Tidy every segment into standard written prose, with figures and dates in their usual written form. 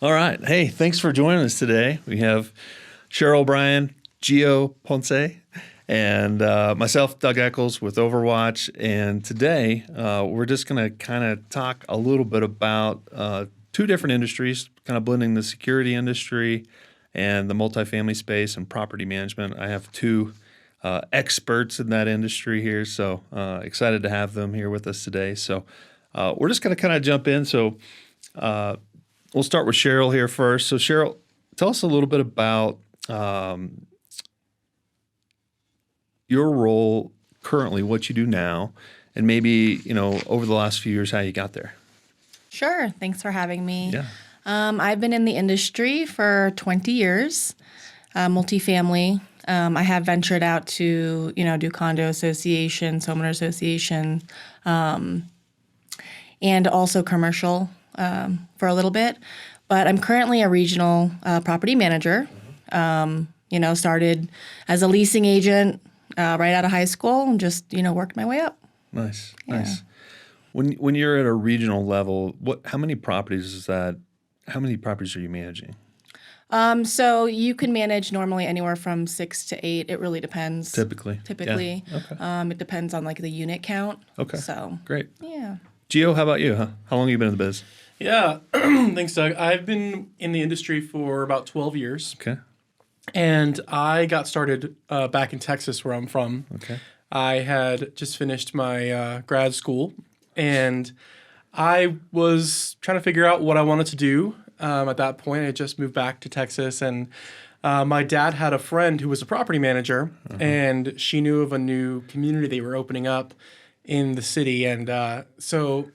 All right. Hey, thanks for joining us today. We have Cheryl O'Brien, Gio Ponce, and myself, Doug Eccles with Overwatch. And today we're just going to kind of talk a little bit about two different industries, kind of blending the security industry and the multifamily space and property management. I have two experts in that industry here, so excited to have them here with us today. So we're just going to kind of jump in. So we'll start with Cheryl here first. So Cheryl, tell us a little bit about your role currently, what you do now, and maybe, over the last few years, how you got there. Sure. Thanks for having me. Yeah. I've been in the industry for 20 years, multifamily. I have ventured out to, do condo associations, homeowner association, and also commercial for a little bit. But I'm currently a regional property manager. Started as a leasing agent right out of high school and just, worked my way up. Nice. Yeah. Nice. When you're at a regional level, how many properties are you managing? So you can manage normally anywhere from 6 to 8. It really depends. Typically. Yeah. Okay. It depends on the unit count. Okay. So Great. yeah. Gio, how about you? How long have you been in the biz? Yeah, thanks, Doug. I've been in the industry for about 12 years. Okay. And I got started back in Texas, where I'm from. Okay. I had just finished my grad school, and I was trying to figure out what I wanted to do. At that point, I had just moved back to Texas, and my dad had a friend who was a property manager, and she knew of a new community they were opening up in the city. And so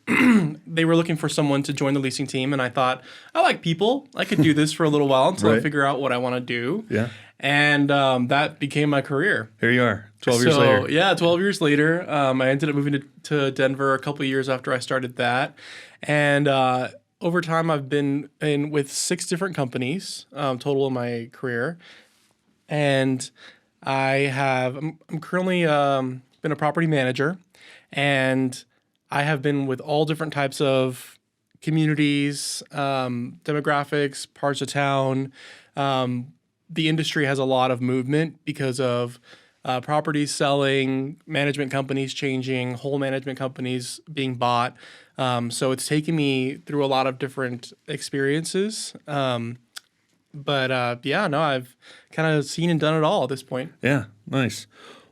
they were looking for someone to join the leasing team. And I thought, I like people. I could do this for a little while until I figure out what I want to do. Yeah. And that became my career. Here you are, 12 years later. Yeah, 12 years later. I ended up moving to Denver a couple of years after I started that. And over time, I've been in with 6 different companies total in my career. And I'm currently been a property manager. And I have been with all different types of communities, demographics, parts of town. The industry has a lot of movement because of properties selling, management companies changing, whole management companies being bought. So it's taken me through a lot of different experiences. I've kind of seen and done it all at this point. Yeah, nice.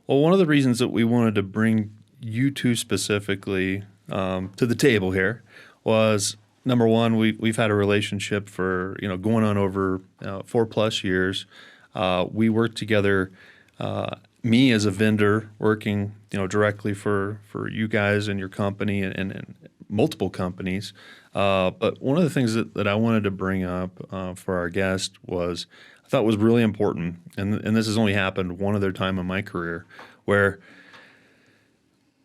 Well, one of the reasons that we wanted to bring you two specifically to the table here was, number one, we've had a relationship for going on over 4+ years. We worked together. Me as a vendor working directly for you guys and your company and multiple companies. But one of the things that I wanted to bring up for our guest was I thought was really important, and this has only happened one other time in my career, where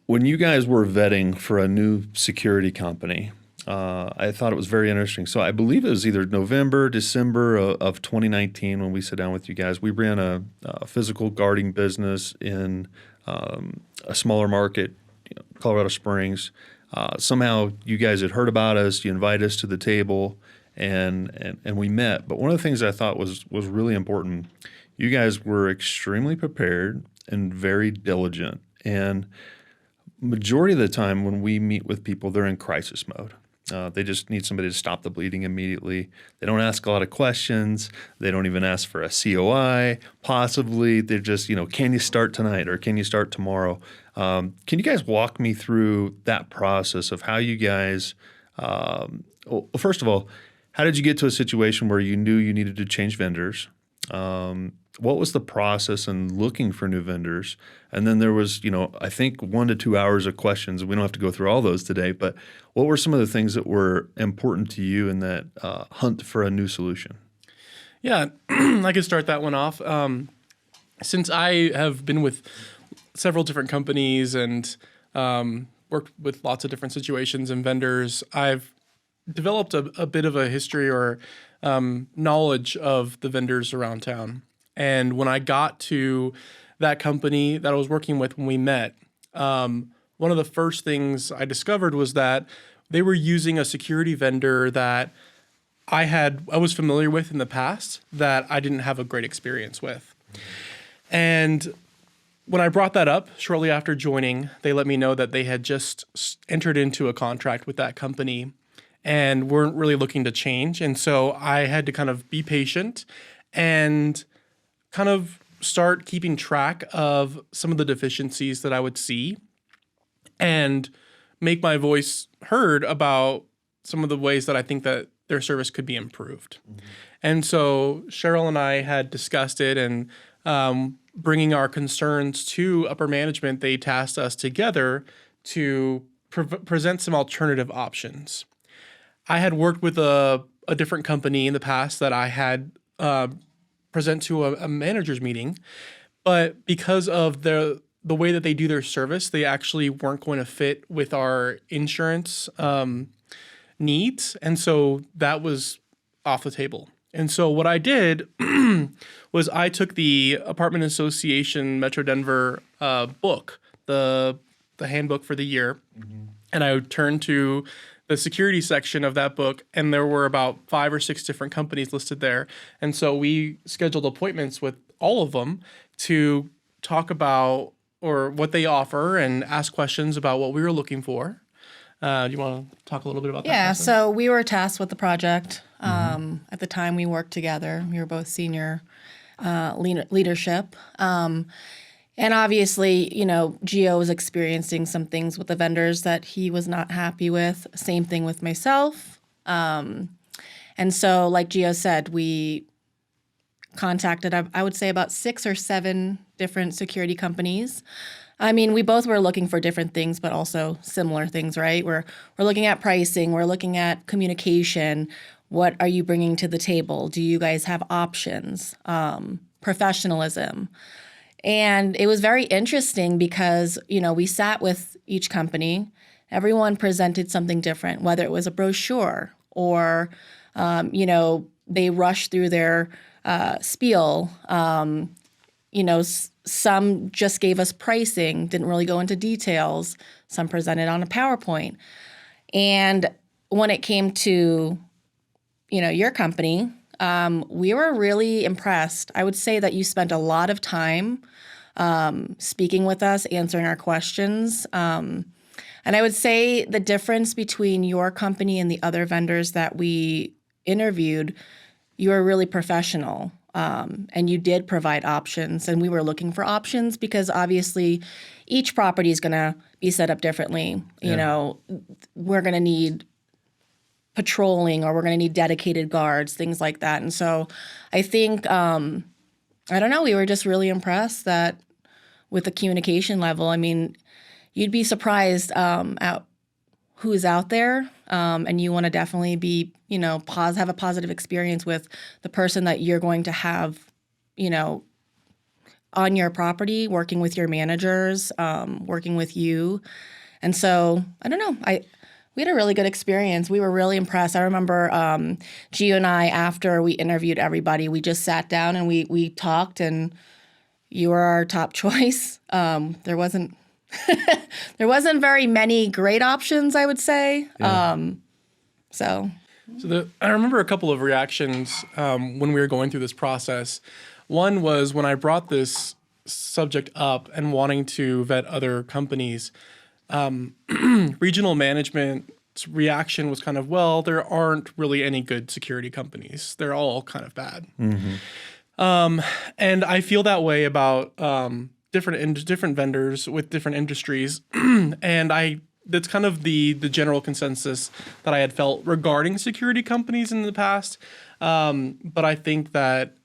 when you guys were vetting for a new security company, I thought it was very interesting. So I believe it was either November, December of 2019 when we sat down with you guys. We ran a physical guarding business in a smaller market, Colorado Springs. Somehow you guys had heard about us. You invited us to the table, and we met. But one of the things I thought was really important, you guys were extremely prepared and very diligent. And majority of the time when we meet with people, they're in crisis mode. They just need somebody to stop the bleeding immediately. They don't ask a lot of questions. They don't even ask for a COI, possibly. They're just, can you start tonight or can you start tomorrow? Can you guys walk me through that process of how you guys, well, first of all, how did you get to a situation where you knew you needed to change vendors? What was the process in looking for new vendors? And then there was, I think 1 to 2 hours of questions. We don't have to go through all those today, but what were some of the things that were important to you in that hunt for a new solution? Yeah, I could start that one off. Since I have been with several different companies and worked with lots of different situations and vendors, I've developed a bit of a history or knowledge of the vendors around town. And when I got to that company that I was working with when we met, one of the first things I discovered was that they were using a security vendor that I was familiar with in the past that I didn't have a great experience with. And when I brought that up shortly after joining, they let me know that they had just entered into a contract with that company and weren't really looking to change. And so I had to kind of be patient and kind of start keeping track of some of the deficiencies that I would see and make my voice heard about some of the ways that I think that their service could be improved. And so Cheryl and I had discussed it, and bringing our concerns to upper management, they tasked us together to present some alternative options. I had worked with a different company in the past that I had present to a manager's meeting, but because of the way that they do their service, they actually weren't going to fit with our insurance needs. And so that was off the table. And so what I did was I took the Apartment Association Metro Denver book, the handbook for the year, and I turned to the security section of that book, and there were about 5 or 6 different companies listed there. And so we scheduled appointments with all of them to talk about or what they offer and ask questions about what we were looking for. Do you want to talk a little bit about that? Yeah, process? so we were tasked with the project. At the time, we worked together. We were both senior leadership. And obviously, Gio was experiencing some things with the vendors that he was not happy with. Same thing with myself. And so, like Gio said, we contacted, I would say, about 6 or 7 different security companies. I mean, we both were looking for different things, but also similar things, right? We're looking at pricing. We're looking at communication. What are you bringing to the table? Do you guys have options? Professionalism. And it was very interesting because, we sat with each company. Everyone presented something different, whether it was a brochure or, they rushed through their spiel. Some just gave us pricing, didn't really go into details. Some presented on a PowerPoint. And when it came to, your company, we were really impressed. I would say that you spent a lot of time speaking with us, answering our questions. And I would say the difference between your company and the other vendors that we interviewed, you were really professional. And you did provide options, and we were looking for options because obviously each property is going to be set up differently. Yeah. We're going to need patrolling, or we're going to need dedicated guards, things like that. And so I think, I don't know, we were just really impressed that with the communication level. I mean, you'd be surprised at who's out there, and you want to definitely be, have a positive experience with the person that you're going to have, on your property, working with your managers, working with you. And so, I don't know, we had a really good experience. We were really impressed. I remember Gio and I, after we interviewed everybody, we just sat down and we talked, and you were our top choice. There wasn't very many great options, I would say. Yeah. I remember a couple of reactions when we were going through this process. One was when I brought this subject up and wanting to vet other companies, regional management's reaction was kind of, well, there aren't really any good security companies. They're all kind of bad. And I feel that way about different vendors with different industries. And that's kind of the general consensus that I had felt regarding security companies in the past. But I think that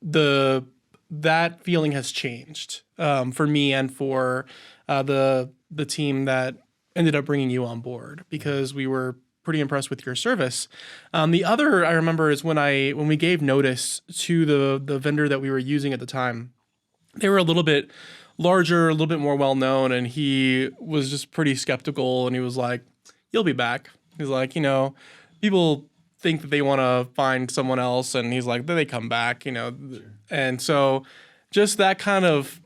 that feeling has changed for me and for the team that ended up bringing you on board, because we were pretty impressed with your service. The other I remember is when we gave notice to the vendor that we were using at the time. They were a little bit larger, a little bit more well-known, and he was just pretty skeptical, and he was like, you'll be back. He's like, people think that they want to find someone else, and he's like, then they come back, Sure. And so just that kind of,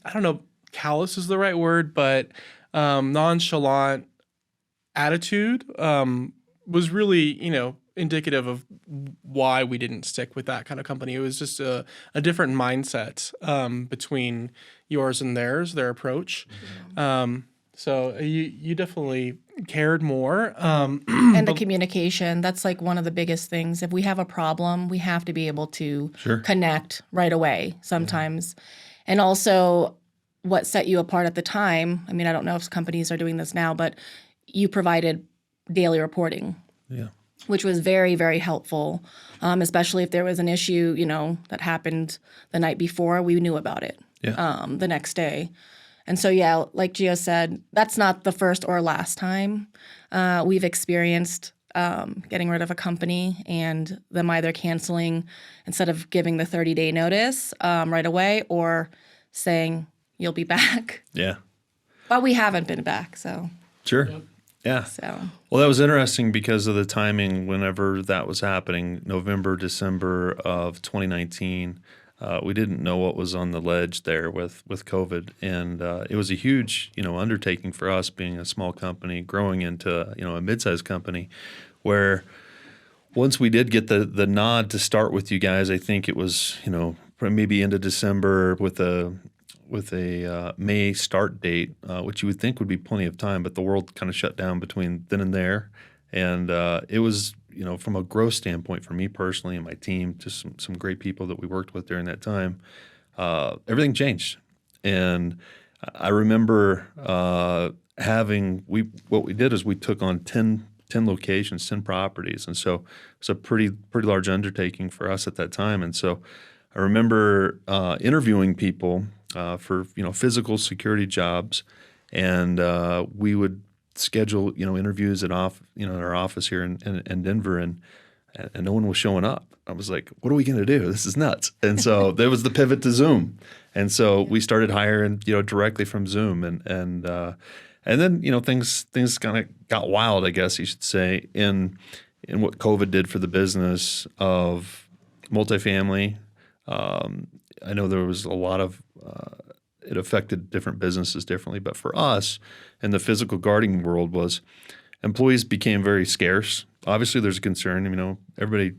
I don't know, callous is the right word, but nonchalant attitude was really, indicative of why we didn't stick with that kind of company. It was just a different mindset between yours and theirs, their approach. So you definitely cared more. And the communication, that's like one of the biggest things. If we have a problem, we have to be able to connect right away sometimes. And also what set you apart at the time, I mean, I don't know if companies are doing this now, but you provided daily reporting. Yeah. Which was very, very helpful, especially if there was an issue, that happened the night before, we knew about it the next day. And so, yeah, like Gio said, that's not the first or last time we've experienced getting rid of a company and them either canceling instead of giving the 30-day notice right away or saying, you'll be back. Yeah. But we haven't been back, so. Sure. Yeah. So. Well, that was interesting because of the timing whenever that was happening, November, December of 2019. We didn't know what was on the ledge there with COVID. And it was a huge, undertaking for us being a small company growing into, a mid-sized company where once we did get the nod to start with you guys, I think it was, maybe into December with a May start date, which you would think would be plenty of time, but the world kind of shut down between then and there. And it was, from a growth standpoint for me personally and my team, just some great people that we worked with during that time, everything changed. And I remember what we did is we took on 10 locations, 10 properties. And so it's a pretty large undertaking for us at that time. And so I remember interviewing people for physical security jobs, and we would schedule interviews at our office here in Denver, and no one was showing up. I was like, what are we going to do? This is nuts. And so there was the pivot to Zoom, and so we started hiring directly from Zoom, and then things kind of got wild, I guess you should say, in what COVID did for the business of multifamily. I know there was a lot of it affected different businesses differently, but for us in the physical guarding world was employees became very scarce. Obviously, there's a concern. Everybody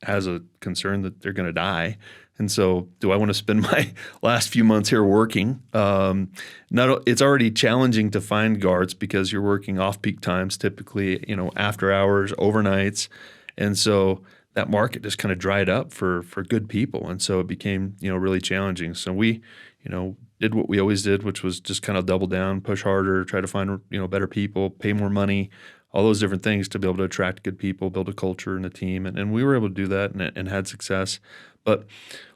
has a concern that they're going to die, and so do I want to spend my last few months here working? It's already challenging to find guards because you're working off-peak times, typically after hours, overnights, and so that market just kind of dried up for good people. And so it became, really challenging. So we, did what we always did, which was just kind of double down, push harder, try to find, better people, pay more money, all those different things to be able to attract good people, build a culture and a team. And we were able to do that and had success. But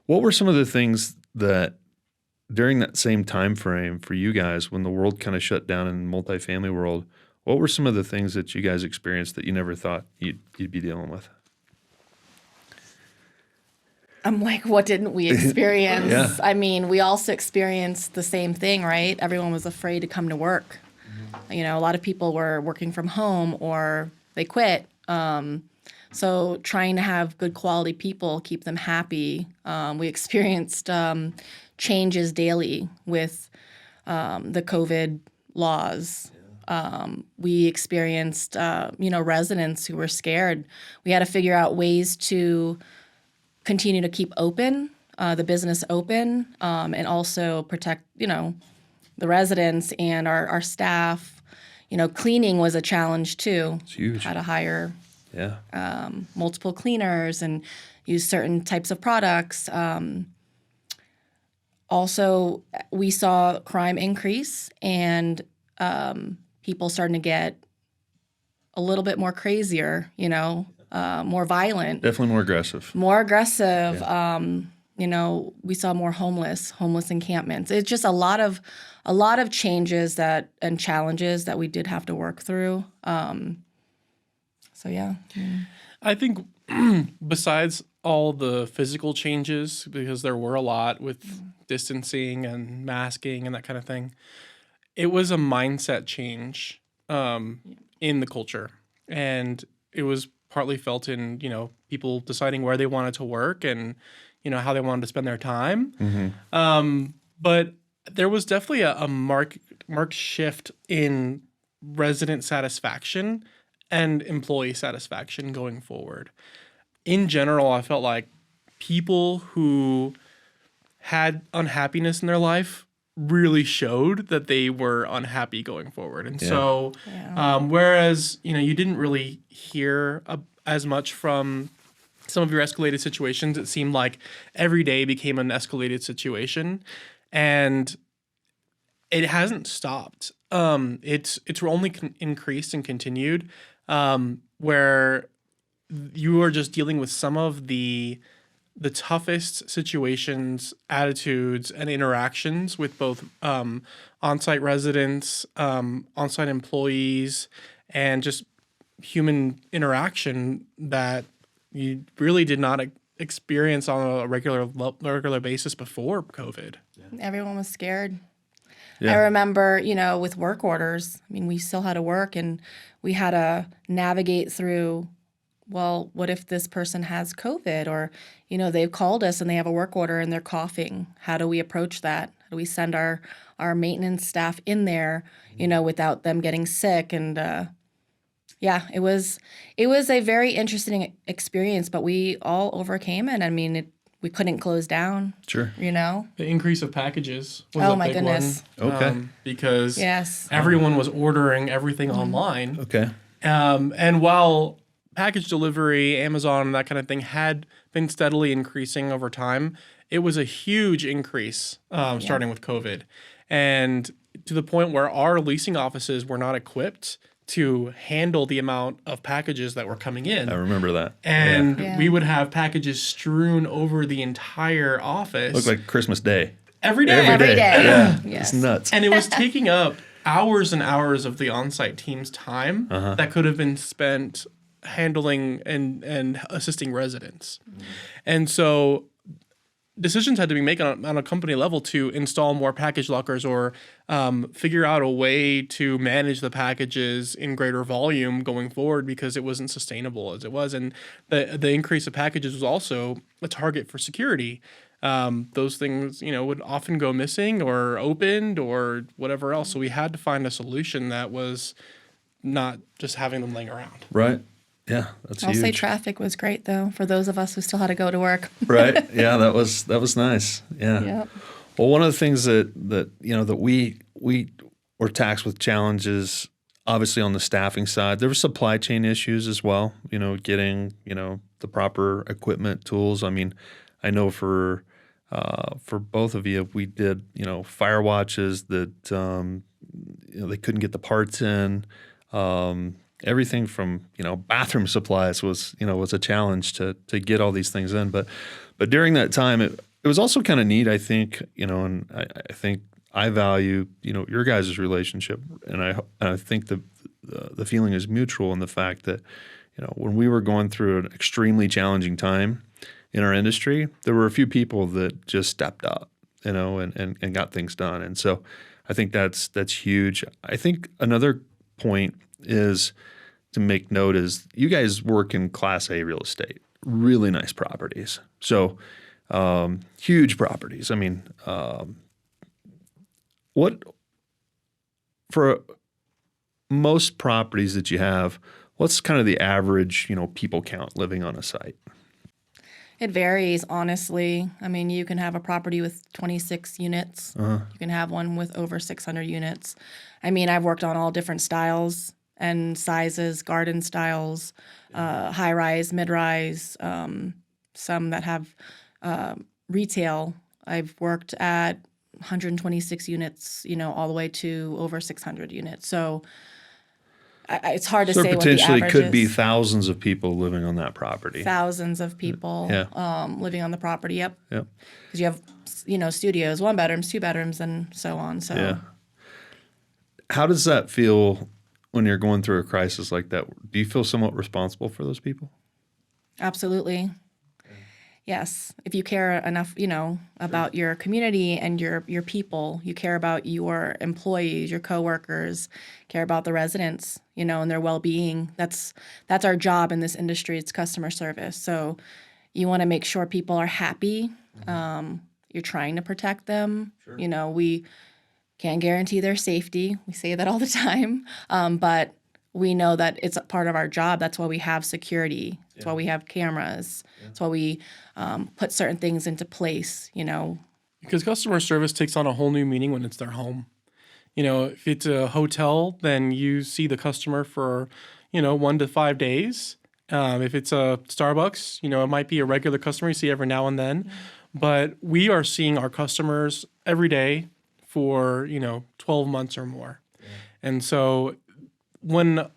what were some of the things that during that same time frame for you guys when the world kind of shut down in the multifamily world, what were some of the things that you guys experienced that you never thought you'd be dealing with? I'm like, what didn't we experience? Yeah. I mean, we also experienced the same thing, right? Everyone was afraid to come to work. A lot of people were working from home or they quit. So trying to have good quality people, keep them happy. We experienced changes daily with the COVID laws. We experienced, residents who were scared. We had to figure out ways to continue to keep open, the business open, and also protect, the residents and our staff. Cleaning was a challenge too. It's huge. How to hire multiple cleaners and use certain types of products. Also, we saw crime increase and people starting to get a little bit more crazier, more violent. Definitely more aggressive. More aggressive. Yeah. We saw more homeless encampments. It's just a lot of changes and challenges that we did have to work through. So yeah. I think besides all the physical changes, because there were a lot with distancing and masking and that kind of thing, it was a mindset change in the culture. And it was partly felt in, people deciding where they wanted to work and, how they wanted to spend their time. Mm-hmm. But there was definitely a marked shift in resident satisfaction and employee satisfaction going forward. In general, I felt like people who had unhappiness in their life really showed that they were unhappy going forward. And so, whereas, you didn't really hear as much from some of your escalated situations, it seemed like every day became an escalated situation. And it hasn't stopped. It's only increased and continued, where you are just dealing with some of the toughest situations, attitudes, and interactions with both on-site residents, on-site employees, and just human interaction that you really did not experience on a regular basis before COVID. Everyone was scared. Yeah. I remember, with work orders, I mean, we still had to work and we had to navigate through, well, what if this person has COVID or, they've called us and they have a work order and they're coughing. How do we approach that? How do we send our maintenance staff in there, without them getting sick? And it was a very interesting experience, but we all overcame it. I mean, we couldn't close down. Sure. The increase of packages was Oh, a my big goodness. one. Okay. Because Yes. everyone was ordering everything online. Okay. And while package delivery, Amazon, and that kind of thing had been steadily increasing over time, it was a huge increase starting with COVID. And to the point where our leasing offices were not equipped to handle the amount of packages that were coming in. I remember that. And Yeah. we would have packages strewn over the entire office. Looked like Christmas Day. every day. Every day. Yeah. Yes. It's nuts. And it was taking up hours and hours of the on-site team's time that could have been spent handling and assisting residents. And so decisions had to be made on a company level to install more package lockers or figure out a way to manage the packages in greater volume going forward because it wasn't sustainable as it was. And the increase of packages was also a target for security. Those things, would often go missing or opened or whatever else. So we had to find a solution that was not just having them laying around. Right. Yeah, that's I'll huge. say traffic was great though for those of us who still had to go to work. Right. Yeah, that was nice. Yeah. Yep. Well, one of the things that we were taxed with challenges, obviously on the staffing side, there were supply chain issues as well. Getting the proper equipment, tools. I mean, I know for both of you, we did fire watches that they couldn't get the parts in. Everything from bathroom supplies was a challenge to get all these things in. But during that time, it was also kind of neat. I think and I think I value your guys' relationship, and I think the feeling is mutual in the fact that when we were going through an extremely challenging time in our industry, there were a few people that just stepped up, and got things done. And so I think that's huge. I think another point is to make note is you guys work in Class A real estate, really nice properties. So huge properties. I mean, what for most properties that you have, what's kind of the average, people count living on a site? It varies, honestly. I mean, you can have a property with 26 units. You can have one with over 600 units. I mean, I've worked on all different styles and sizes, garden styles, high-rise, mid-rise, some that have retail. I've worked at 126 units, all the way to over 600 units. So it's hard to So say there what the potentially average could be is. thousands of people living on that property. Thousands of people Yeah. living on the property. Yep. Yep. Because you have, studios, 1 bedrooms, 2 bedrooms, and so on. So Yeah. How does that feel when you're going through a crisis like that? Do you feel somewhat responsible for those people? absolutely. Yes. If you care enough, about your community and your people, you care about your employees, your coworkers, care about the residents, and their well-being. That's our job in this industry. It's customer service. So you want to make sure people are happy. You're trying to protect them. We can't guarantee their safety. We say that all the time. But we know that it's a part of our job. That's why we have security. That's why we have cameras. That's why we put certain things into place, you know. Because customer service takes on a whole new meaning when it's their home. You know, if it's a hotel, then you see the customer for, 1 to 5 days. If it's a Starbucks, it might be a regular customer you see every now and then. But we are seeing our customers every day for, 12 months or more. And so when the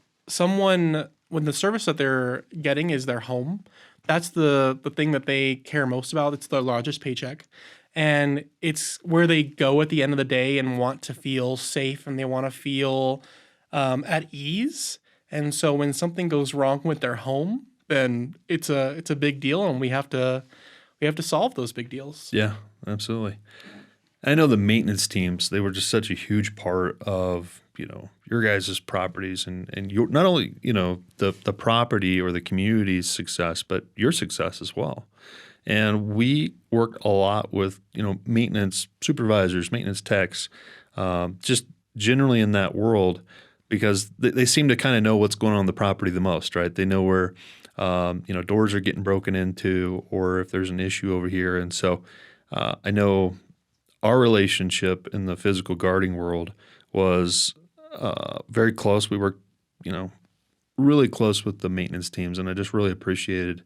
service that they're getting is their home, that's the thing that they care most about. It's their largest paycheck. And it's where they go at the end of the day and want to feel safe and they want to feel at ease. And so when something goes wrong with their home, then it's a big deal, and we have to solve those big deals. Yeah, absolutely. I know the maintenance teams, they were just such a huge part of, your guys' properties and your, not only, the property or the community's success, but your success as well. And we work a lot with, maintenance supervisors, maintenance techs, just generally in that world, because they seem to kind of know what's going on the property the most, right? They know where, doors are getting broken into, or if there's an issue over here. And so I know our relationship in the physical guarding world was very close. We worked, really close with the maintenance teams, and I just really appreciated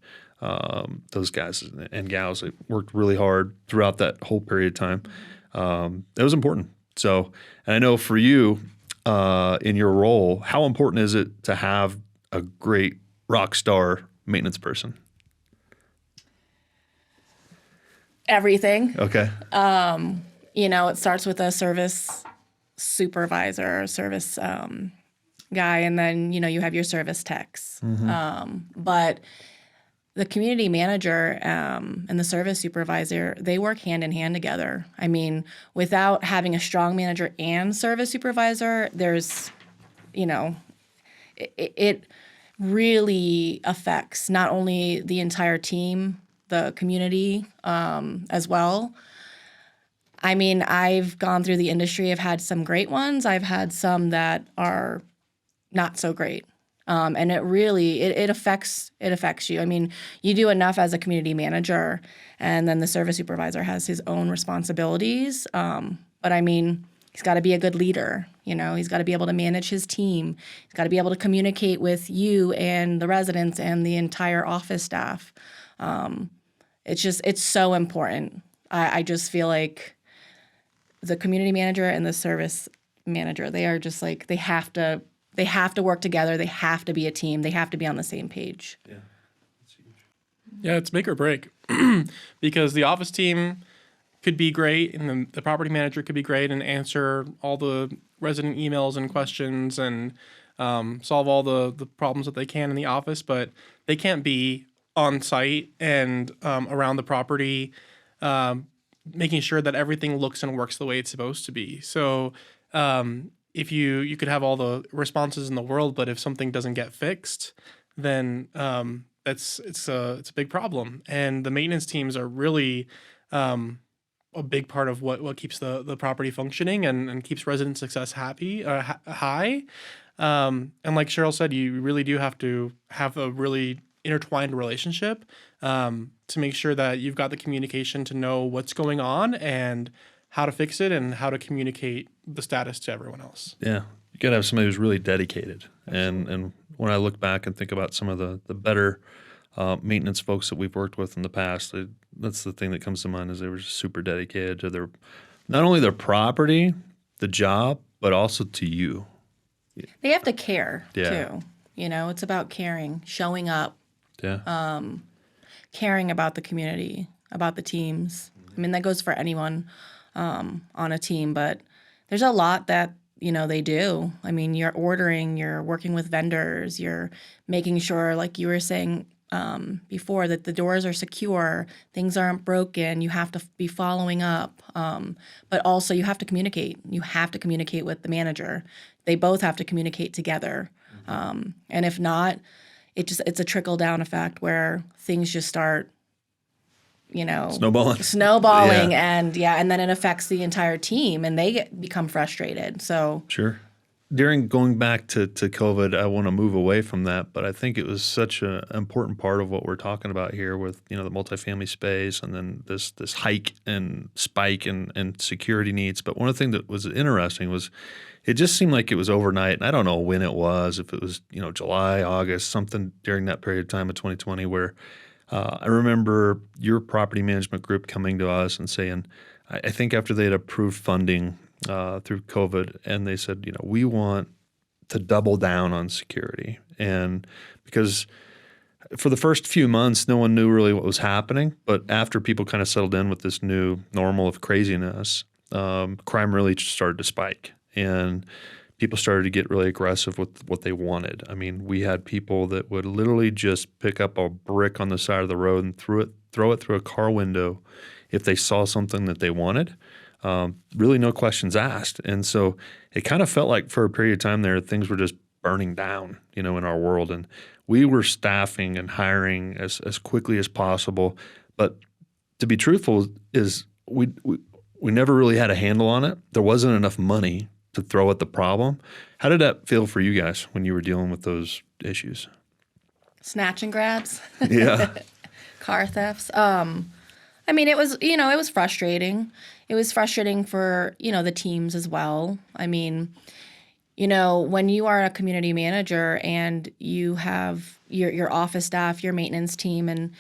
those guys and gals that worked really hard throughout that whole period of time. That was important. So, and I know for you, in your role, how important is it to have a great rock star maintenance person? Everything. Okay. It starts with a service supervisor, service guy, and then, you have your service techs. But the community manager and the service supervisor, they work hand in hand together. I mean, without having a strong manager and service supervisor, there's, it really affects not only the entire team, the community as well. I mean, I've gone through the industry. I've had some great ones. I've had some that are not so great. And it really, it affects you. I mean, you do enough as a community manager, and then the service supervisor has his own responsibilities. But I mean, he's got to be a good leader. He's got to be able to manage his team. He's got to be able to communicate with you and the residents and the entire office staff. It's so important. I just feel like the community manager and the service manager, they are just like, they have to work together. They have to be a team. They have to be on the same page. Yeah, that's huge. Yeah, it's make or break because the office team could be great and the property manager could be great and answer all the resident emails and questions and solve all the problems that they can in the office, but they can't be on site and around the property making sure that everything looks and works the way it's supposed to be. So if you could have all the responses in the world, but if something doesn't get fixed, then it's a big problem. And the maintenance teams are really a big part of what keeps the property functioning and keeps resident success high. And like Cheryl said, you really do have to have a really intertwined relationship to make sure that you've got the communication to know what's going on and how to fix it and how to communicate the status to everyone else. Yeah. You got to have somebody who's really dedicated. And when I look back and think about some of the better maintenance folks that we've worked with in the past, that's the thing that comes to mind is they were just super dedicated to not only their property, the job, but also to you. They have to care Yeah. too. It's about caring, showing up, Yeah. caring about the community, about the teams. I mean, that goes for anyone on a team, but there's a lot that, they do. I mean, you're ordering, you're working with vendors, you're making sure, like you were saying before, that the doors are secure, things aren't broken, you have to be following up. But also you have to communicate. You have to communicate with the manager. They both have to communicate together. And if not, it's a trickle-down effect where things just start, Yeah. snowballing, and then it affects the entire team, and they become frustrated. So Sure. during going back to COVID, I want to move away from that, but I think it was such an important part of what we're talking about here with, the multifamily space and then this hike and spike and security needs. But one of the things that was interesting was it just seemed like it was overnight. And I don't know when it was, if it was, July, August, something during that period of time of 2020 where I remember your property management group coming to us and saying, I think after they had approved funding through COVID, and they said, we want to double down on security. And because for the first few months, no one knew really what was happening. But after people kind of settled in with this new normal of craziness, crime really started to spike. And people started to get really aggressive with what they wanted. I mean, we had people that would literally just pick up a brick on the side of the road and throw it through a car window if they saw something that they wanted. Really no questions asked. And so it kind of felt like for a period of time there, things were just burning down, in our world. And we were staffing and hiring as quickly as possible. But to be truthful is we never really had a handle on it. There wasn't enough money to throw at the problem. How did that feel for you guys when you were dealing with those issues? Snatch and grabs, Yeah. car thefts. I mean, it was, it was frustrating. It was frustrating for, the teams as well. I mean, when you are a community manager and you have your office staff, your maintenance team, and,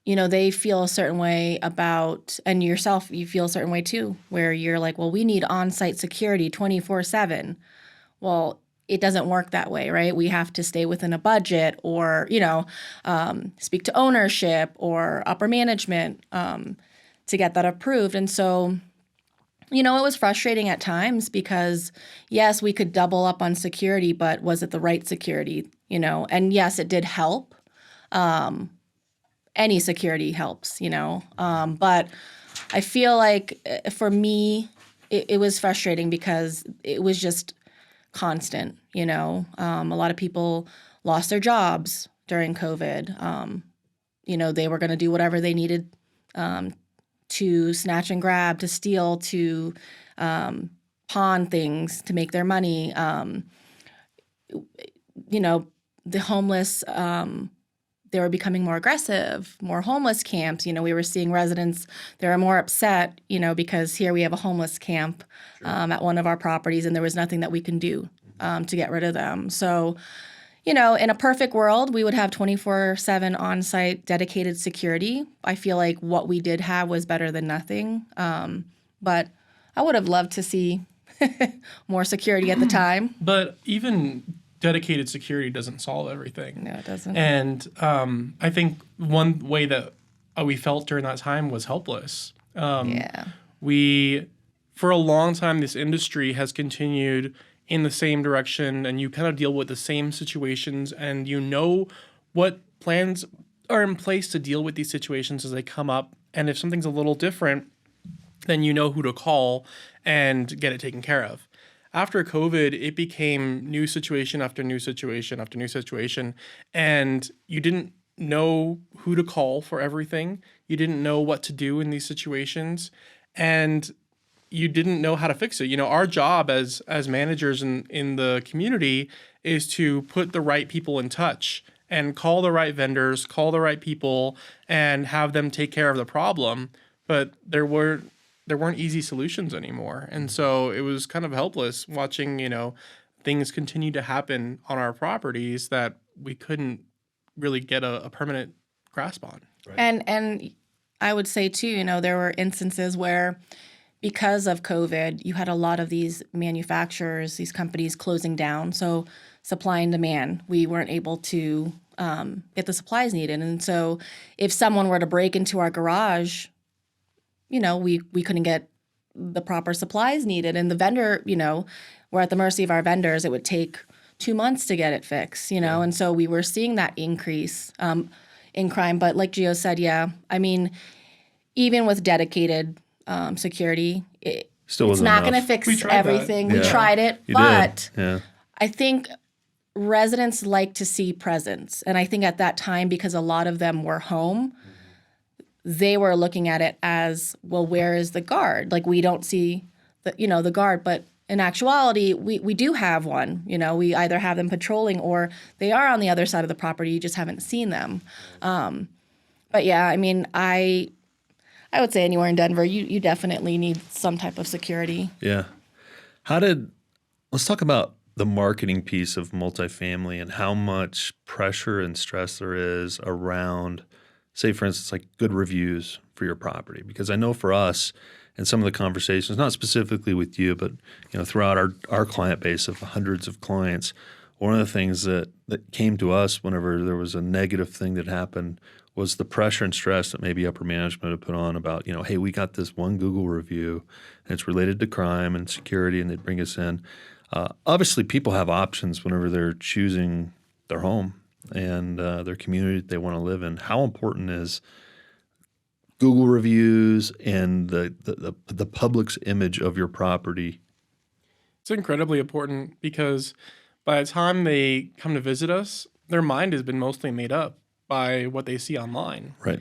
they feel a certain way about, and yourself, you feel a certain way too, where you're like, well, we need on-site security 24/7. Well, it doesn't work that way, right? We have to stay within a budget or, speak to ownership or upper management to get that approved. And so, it was frustrating at times because, yes, we could double up on security, but was it the right security, And yes, it did help. Any security helps, But I feel like for me, it was frustrating because it was just constant, A lot of people lost their jobs during COVID. They were going to do whatever they needed to snatch and grab, to steal, to pawn things to make their money. The homeless, they were becoming more aggressive, more homeless camps. We were seeing residents, they were more upset, because here we have a homeless camp at one of our properties and there was nothing that we can do to get rid of them. So, in a perfect world, we would have 24/7 on-site dedicated security. I feel like what we did have was better than nothing. But I would have loved to see more security at the time. But even dedicated security doesn't solve everything. No, it doesn't. And I think one way that we felt during that time was helpless. Yeah. For a long time, this industry has continued in the same direction, and you kind of deal with the same situations, and what plans are in place to deal with these situations as they come up. And if something's a little different, then you know who to call and get it taken care of. After COVID, it became new situation after new situation after new situation, and you didn't know who to call for everything. You didn't know what to do in these situations, and you didn't know how to fix it. Our job as managers in the community is to put the right people in touch and call the right vendors, call the right people, and have them take care of the problem. But there weren't easy solutions anymore. And so it was kind of helpless watching, things continue to happen on our properties that we couldn't really get a permanent grasp on. Right. And I would say too, there were instances where because of COVID, you had a lot of these manufacturers, these companies closing down. So supply and demand, we weren't able to get the supplies needed. And so if someone were to break into our garage, we couldn't get the proper supplies needed. And the vendor, we're at the mercy of our vendors. It would take 2 months to get it fixed, And so we were seeing that increase in crime. But like Gio said, yeah, I mean, even with dedicated security, it's not going to fix everything. We tried it, but I think residents like to see presence. And I think at that time, because a lot of them were home, they were looking at it as, well, where is the guard? Like, we don't see the guard, but in actuality, we do have one. You know, we either have them patrolling or they are on the other side of the property. You just haven't seen them. But yeah, I mean, I would say anywhere in Denver, you definitely need some type of security. Yeah. Let's talk about the marketing piece of multifamily and how much pressure and stress there is around, say, for instance, like good reviews for your property. Because I know for us and some of the conversations, not specifically with you, but throughout our client base of hundreds of clients, one of the things that came to us whenever there was a negative thing that happened was the pressure and stress that maybe upper management had put on about, hey, we got this one Google review and it's related to crime and security, and they'd bring us in. Obviously, people have options whenever they're choosing their home and their community that they want to live in. How important is Google reviews and the public's image of your property? It's incredibly important because by the time they come to visit us, their mind has been mostly made up by what they see online. Right.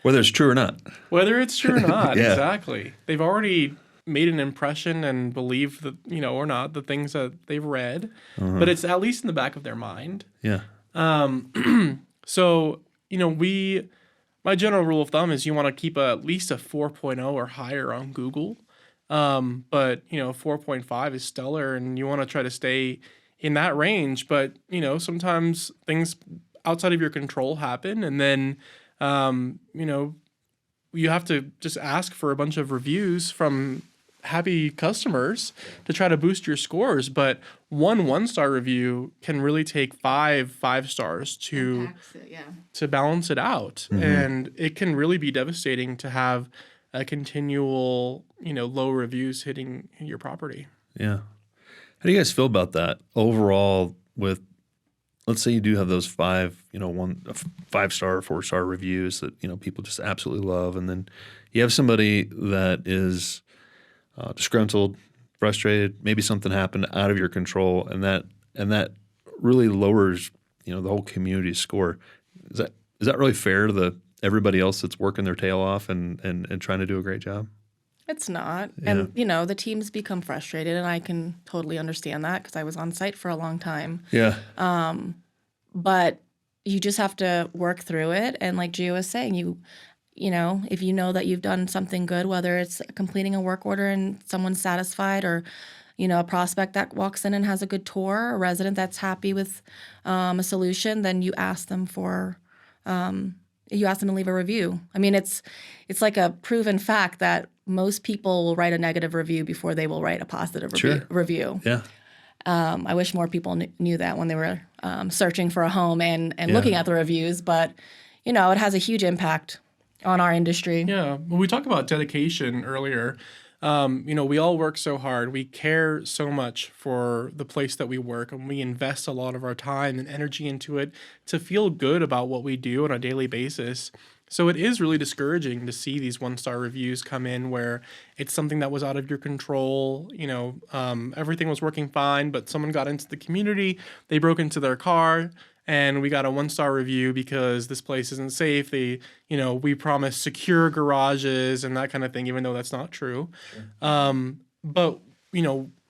Whether it's true or not. Whether it's true or not, Yeah. exactly. They've already made an impression and believe that, or not, the things that they've read, but it's at least in the back of their mind. Yeah. So, my general rule of thumb is you want to keep at least a 4.0 or higher on Google. But 4.5 is stellar and you want to try to stay in that range. But, sometimes things outside of your control happen. And then, you have to just ask for a bunch of reviews from happy customers to try to boost your scores. But one-star review can really take five stars to balance it out. Mm-hmm. And it can really be devastating to have a continual, low reviews hitting your property. Yeah. How do you guys feel about that overall with, let's say you do have those 5-star or 4-star reviews that, people just absolutely love. And then you have somebody that is disgruntled, frustrated, maybe something happened out of your control, and that really lowers, the whole community's score. Is that really fair to everybody else that's working their tail off and trying to do a great job? It's not. Yeah. And, the teams become frustrated, and I can totally understand that because I was on site for a long time. Yeah. But you just have to work through it. And like Gio was saying, if you know that you've done something good, whether it's completing a work order and someone's satisfied, or, a prospect that walks in and has a good tour, a resident that's happy with a solution, then you ask them to leave a review. I mean, it's like a proven fact that most people will write a negative review before they will write a positive review. Yeah. I wish more people knew that when they were searching for a home and looking at the reviews, but it has a huge impact on our industry. Yeah. When we talked about dedication earlier, we all work so hard. We care so much for the place that we work, and we invest a lot of our time and energy into it to feel good about what we do on a daily basis. So it is really discouraging to see these 1-star reviews come in where it's something that was out of your control. Everything was working fine, but someone got into the community, they broke into their car, and we got a 1-star review because this place isn't safe. We promise secure garages and that kind of thing, even though that's not true. Sure. But,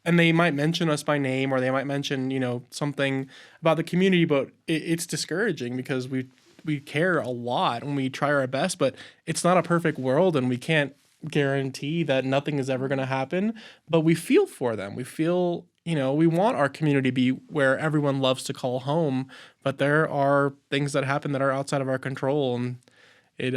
and they might mention us by name, or they might mention, something about the community, but it's discouraging because we care a lot and we try our best, but it's not a perfect world and we can't guarantee that nothing is ever going to happen, but we feel for them. We feel, we want our community to be where everyone loves to call home, but there are things that happen that are outside of our control, and it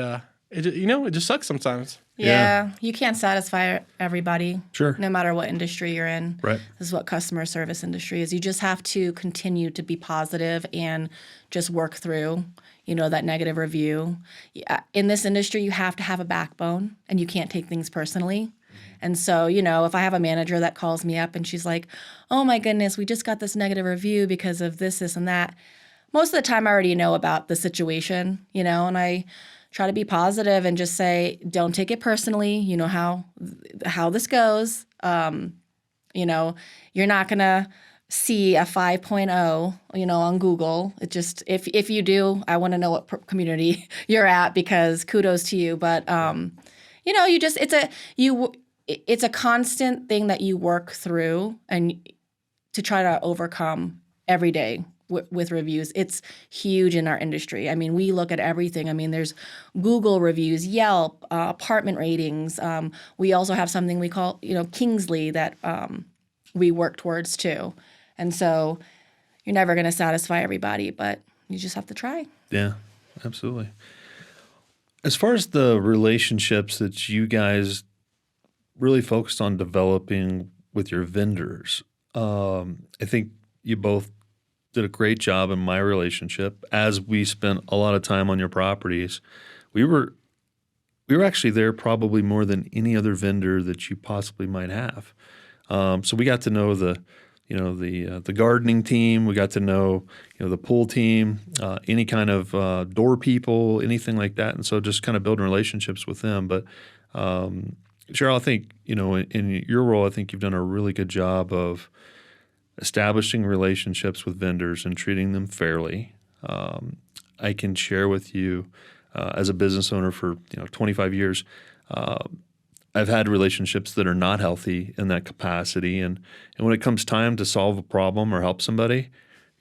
just sucks sometimes. Yeah, you can't satisfy everybody. Sure. No matter what industry you're in. Right. This is what customer service industry is. You just have to continue to be positive and just work through, that negative review. In this industry, you have to have a backbone, and you can't take things personally. And so, if I have a manager that calls me up and she's like, oh my goodness, we just got this negative review because of this, and that. Most of the time I already know about the situation, and I try to be positive and just say, don't take it personally. You know how this goes. You're not going to see a 5.0, on Google. It just, if you do, I want to know what community you're at, because kudos to you. But, it's a constant thing that you work through and to try to overcome every day with reviews. It's huge in our industry. I mean, we look at everything. I mean, there's Google reviews, Yelp, apartment ratings. We also have something we call, Kingsley that we work towards too. And so you're never going to satisfy everybody, but you just have to try. Yeah, absolutely. As far as the relationships that you guys really focused on developing with your vendors, I think you both did a great job in my relationship. As we spent a lot of time on your properties, we were actually there probably more than any other vendor that you possibly might have. So we got to know the gardening team. We got to know the pool team, any kind of door people, anything like that. And so just kind of building relationships with them. But Cheryl, I think in your role, I think you've done a really good job of establishing relationships with vendors and treating them fairly. I can share with you, as a business owner for 25 years, I've had relationships that are not healthy in that capacity. And when it comes time to solve a problem or help somebody,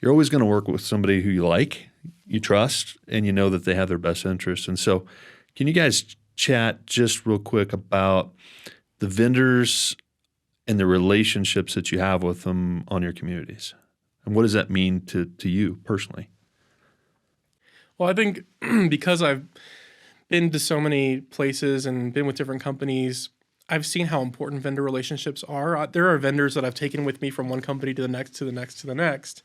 you're always going to work with somebody who you like, you trust, and you know that they have their best interests. And so can you guys chat just real quick about the vendors and the relationships that you have with them on your communities? And what does that mean to you personally? Well, I think because I've been to so many places and been with different companies, I've seen how important vendor relationships are. There are vendors that I've taken with me from one company to the next, to the next, to the next,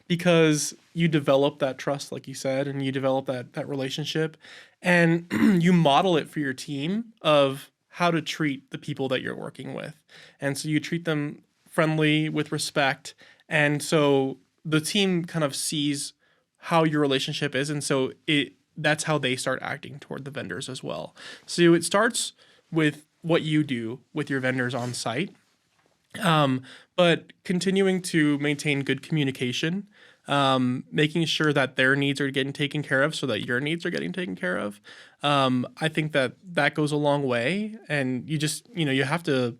because you develop that trust, like you said, and you develop that relationship, and you model it for your team of how to treat the people that you're working with. And so you treat them friendly, with respect. And so the team kind of sees how your relationship is. And so that's how they start acting toward the vendors as well. So it starts with what you do with your vendors on site, but continuing to maintain good communication, making sure that their needs are getting taken care of so that your needs are getting taken care of. I think that goes a long way, and you have to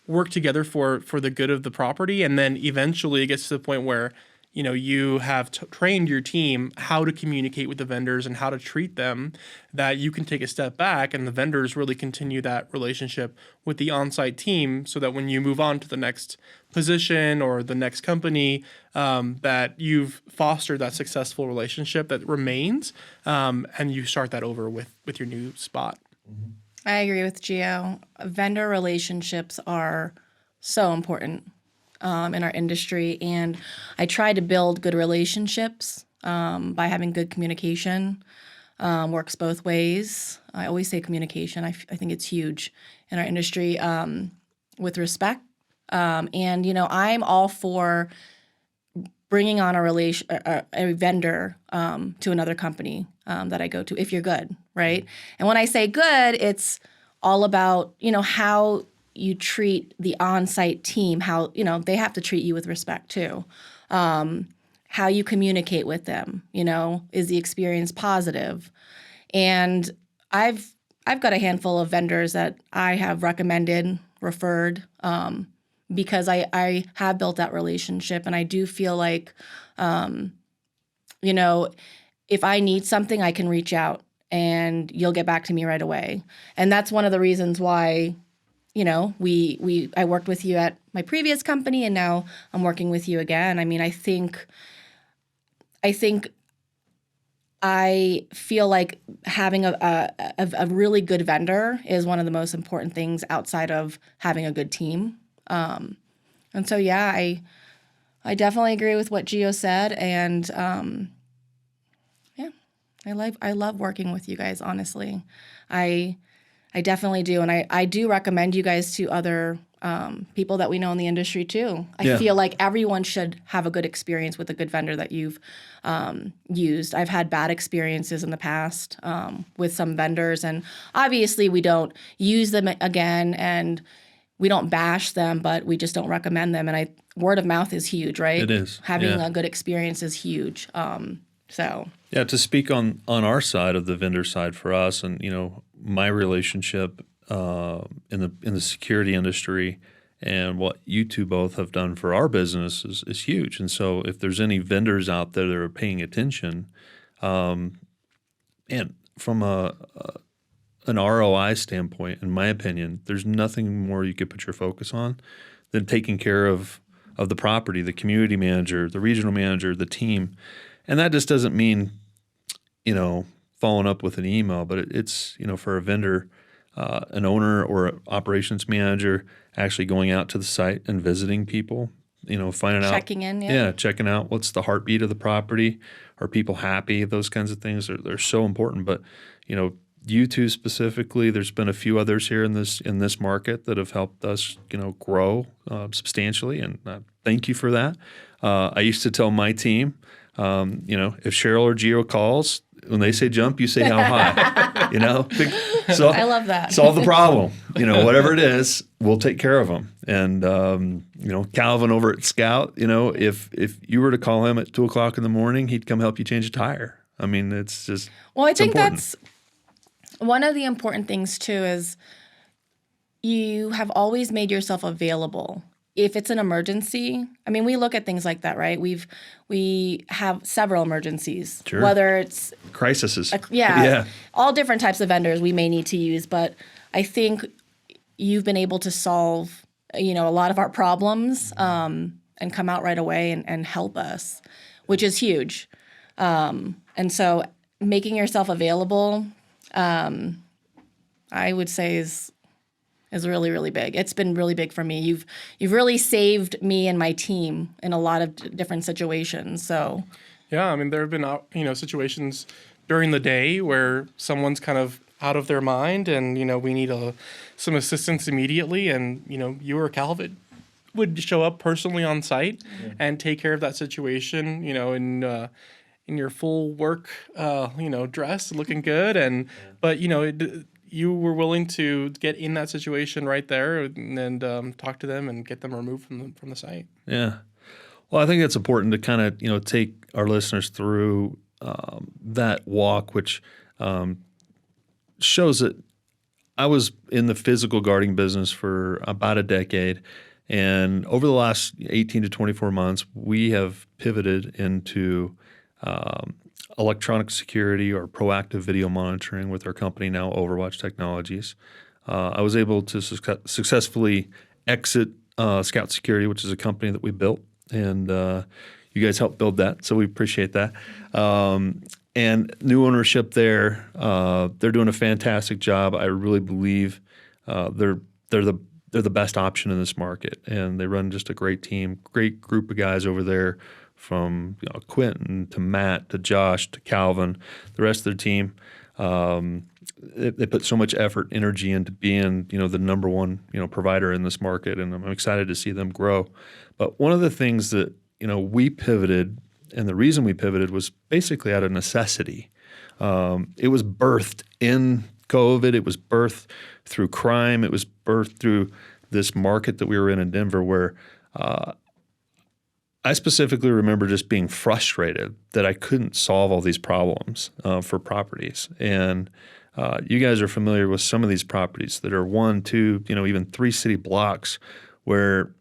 work together for the good of the property. And then eventually it gets to the point where you have trained your team how to communicate with the vendors and how to treat them, that you can take a step back and the vendors really continue that relationship with the on-site team, so that when you move on to the next position or the next company, that you've fostered that successful relationship that remains, and you start that over with your new spot. I agree with Gio. Vendor relationships are so important in our industry, and I try to build good relationships by having good communication. Works both ways. I always say communication. I think it's huge in our industry, with respect. And I'm all for bringing on a vendor to another company that I go to if you're good, right? And when I say good, it's all about how you treat the on-site team, how they have to treat you with respect too. How you communicate with them, is the experience positive? And I've got a handful of vendors that I have recommended, referred, because I have built that relationship, and I do feel like, if I need something, I can reach out and you'll get back to me right away. And that's one of the reasons why I worked with you at my previous company, and now I'm working with you again. I mean, I think I feel like having a really good vendor is one of the most important things outside of having a good team. And so, yeah, I definitely agree with what Gio said, and yeah, I love working with you guys. Honestly, I definitely do. And I do recommend you guys to other people that we know in the industry too. I feel like everyone should have a good experience with a good vendor that you've used. I've had bad experiences in the past with some vendors, and obviously we don't use them again, and we don't bash them, but we just don't recommend them. And word of mouth is huge, right? It is. Having a good experience is huge. Yeah, to speak on our side of the vendor side for us, and my relationship, in the security industry, and what you two both have done for our business is huge. And so, if there's any vendors out there that are paying attention, and from an ROI standpoint, in my opinion, there's nothing more you could put your focus on than taking care of the property, the community manager, the regional manager, the team. And that just doesn't mean, following up with an email, but it's, for a vendor, an owner or an operations manager actually going out to the site and visiting people, finding out. Checking in, yeah. Yeah, checking out what's the heartbeat of the property. Are people happy? Those kinds of things they're so important. But, you two specifically, there's been a few others here in this market that have helped us, grow substantially, and thank you for that. I used to tell my team, if Cheryl or Gio calls, when they say jump, you say how high. So I love that. Solve the problem. Whatever it is, we'll take care of them. And Calvin over at Scout, if you were to call him at 2:00 in the morning, he'd come help you change a tire. I mean, it's just I think important. that's one of the important things too, is you have always made yourself available. If it's an emergency, I mean, we look at things like that, right? We have several emergencies, Sure. whether it's Crises. yeah, all different types of vendors we may need to use. But I think you've been able to solve, a lot of our problems and come out right away and help us, which is huge. And so making yourself available, I would say is really, really big. It's been really big for me. You've really saved me and my team in a lot of different situations. So Yeah, I mean, there have been, situations during the day where someone's kind of out of their mind and, we need some assistance immediately. And, you or Calvin would show up personally on site and take care of that situation, in your full work, dress, looking good. But, you were willing to get in that situation right there and talk to them and get them removed from the site. Yeah. Well, I think it's important to kind of, take our listeners through that walk, which shows that I was in the physical guarding business for about a decade. And over the last 18 to 24 months, we have pivoted into electronic security or proactive video monitoring with our company now, Overwatch Technologies. I was able to successfully exit Scout Security, which is a company that we built, and you guys helped build that, so we appreciate that. And new ownership there, they're doing a fantastic job. I really believe they're the best option in this market, and they run just a great team, great group of guys over there, from Quentin to Matt to Josh to Calvin, the rest of their team. They put so much effort, energy into being, the number one, provider in this market, and I'm excited to see them grow. But one of the things that, we pivoted, and the reason we pivoted was basically out of necessity. It was birthed in COVID. It was birthed through crime. It was birthed through this market that we were in Denver, where I specifically remember just being frustrated that I couldn't solve all these problems for properties. And you guys are familiar with some of these properties that are 1, 2, even 3 city blocks, where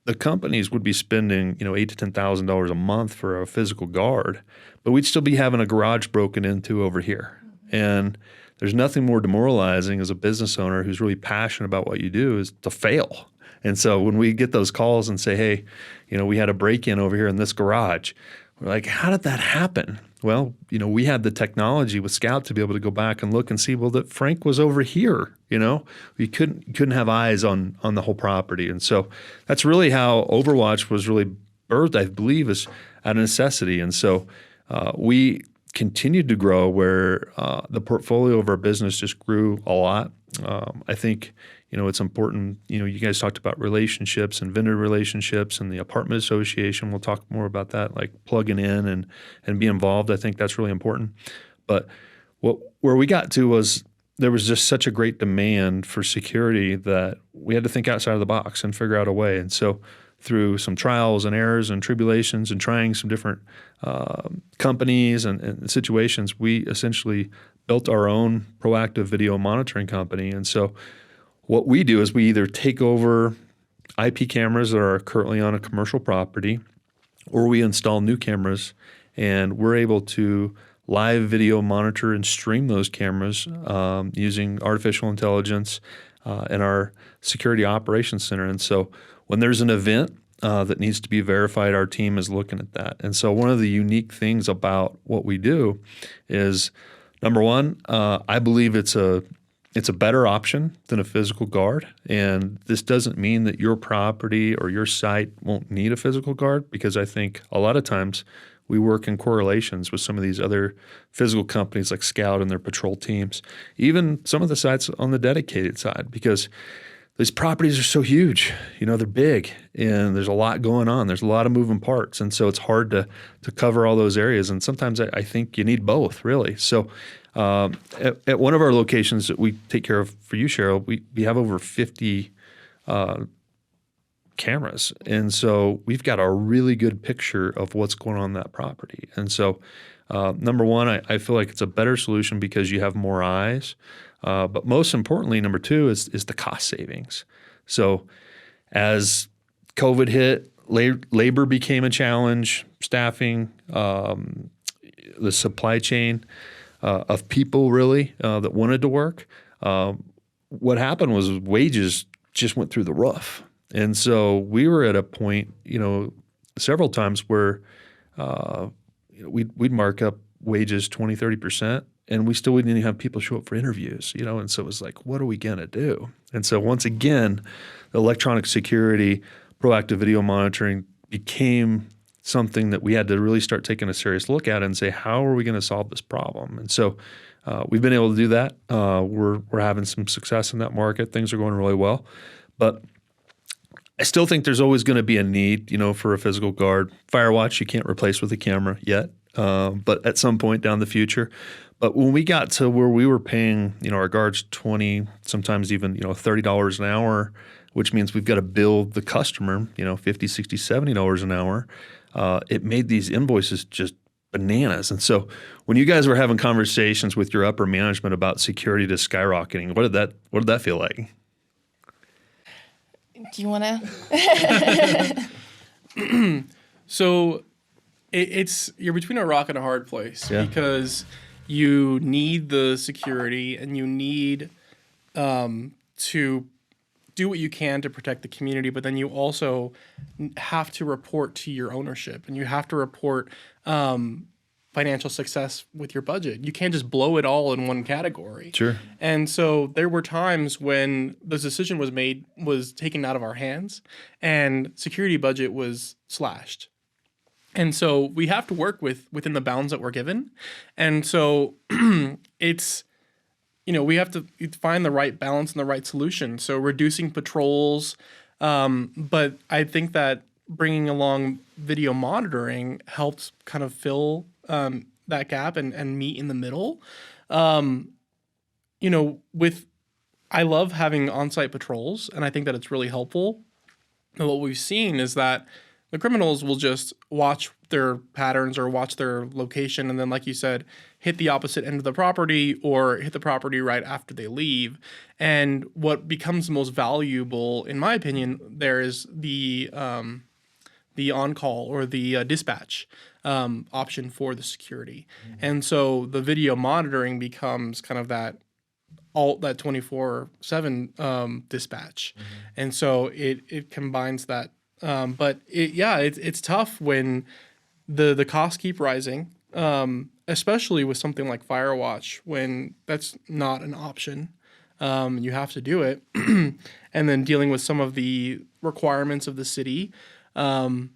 the companies would be spending, $8,000 to $10,000 a month for a physical guard, but we'd still be having a garage broken into over here. And there's nothing more demoralizing as a business owner who's really passionate about what you do is to fail. And so when we get those calls and say, hey, we had a break-in over here in this garage, we're like, how did that happen? Well, we had the technology with Scout to be able to go back and look and see, well, that Frank was over here. We couldn't have eyes on the whole property. And so that's really how Overwatch was really birthed, I believe, is out of necessity. And so we continued to grow where the portfolio of our business just grew a lot. I think, it's important, you guys talked about relationships and vendor relationships and the apartment association. We'll talk more about that, like plugging in and be involved. I think that's really important. But where we got to was there was just such a great demand for security that we had to think outside of the box and figure out a way. And so through some trials and errors and tribulations and trying some different companies and situations, we essentially built our own proactive video monitoring company. And so what we do is we either take over IP cameras that are currently on a commercial property, or we install new cameras, and we're able to live video monitor and stream those cameras using artificial intelligence in our security operations center. And so when there's an event that needs to be verified, our team is looking at that. And so one of the unique things about what we do is, number one, I believe it's a better option than a physical guard. And this doesn't mean that your property or your site won't need a physical guard, because I think a lot of times we work in correlations with some of these other physical companies like Scout and their patrol teams, even some of the sites on the dedicated side, because these properties are so huge. They're big and there's a lot going on. There's a lot of moving parts. And so it's hard to cover all those areas. And sometimes I think you need both, really. So at one of our locations that we take care of for you, Cheryl, we have over 50 cameras. And so we've got a really good picture of what's going on that property. And so number one, I feel like it's a better solution because you have more eyes. But most importantly, number two is the cost savings. So as COVID hit, labor became a challenge, staffing, the supply chain of people really that wanted to work. What happened was wages just went through the roof. And so we were at a point, several times where we'd mark up wages 20, 30%, and we still wouldn't even have people show up for interviews, and so it was like, what are we going to do? And so once again, the electronic security, proactive video monitoring became something that we had to really start taking a serious look at and say, how are we going to solve this problem? And so we've been able to do that. We're having some success in that market. Things are going really well. But I still think there's always going to be a need, for a physical guard. Firewatch you can't replace with a camera yet, but at some point down the future. But when we got to where we were paying, our guards $20, sometimes even, $30 an hour, which means we've got to bill the customer, $50, $60, $70 an hour, it made these invoices just bananas. And so when you guys were having conversations with your upper management about security just skyrocketing, what did that feel like? Do you want to? So you're between a rock and a hard place because you need the security and you need to do what you can to protect the community, but then you also have to report to your ownership and you have to report financial success with your budget. You can't just blow it all in one category. Sure. And so there were times when the decision was taken out of our hands and security budget was slashed. And so we have to work within the bounds that we're given. And so it's, we have to find the right balance and the right solution. So reducing patrols. But I think that bringing along video monitoring helps kind of fill that gap and meet in the middle. I love having on-site patrols, and I think that it's really helpful. And what we've seen is that the criminals will just watch their patterns or watch their location, and then, like you said, hit the opposite end of the property or hit the property right after they leave. And what becomes most valuable, in my opinion, there is the on-call or the dispatch option for the security. Mm-hmm. And so the video monitoring becomes kind of that 24/7 dispatch. Mm-hmm. And so it combines that. But it's tough when the costs keep rising, especially with something like Firewatch, when that's not an option. You have to do it. And then dealing with some of the requirements of the city. And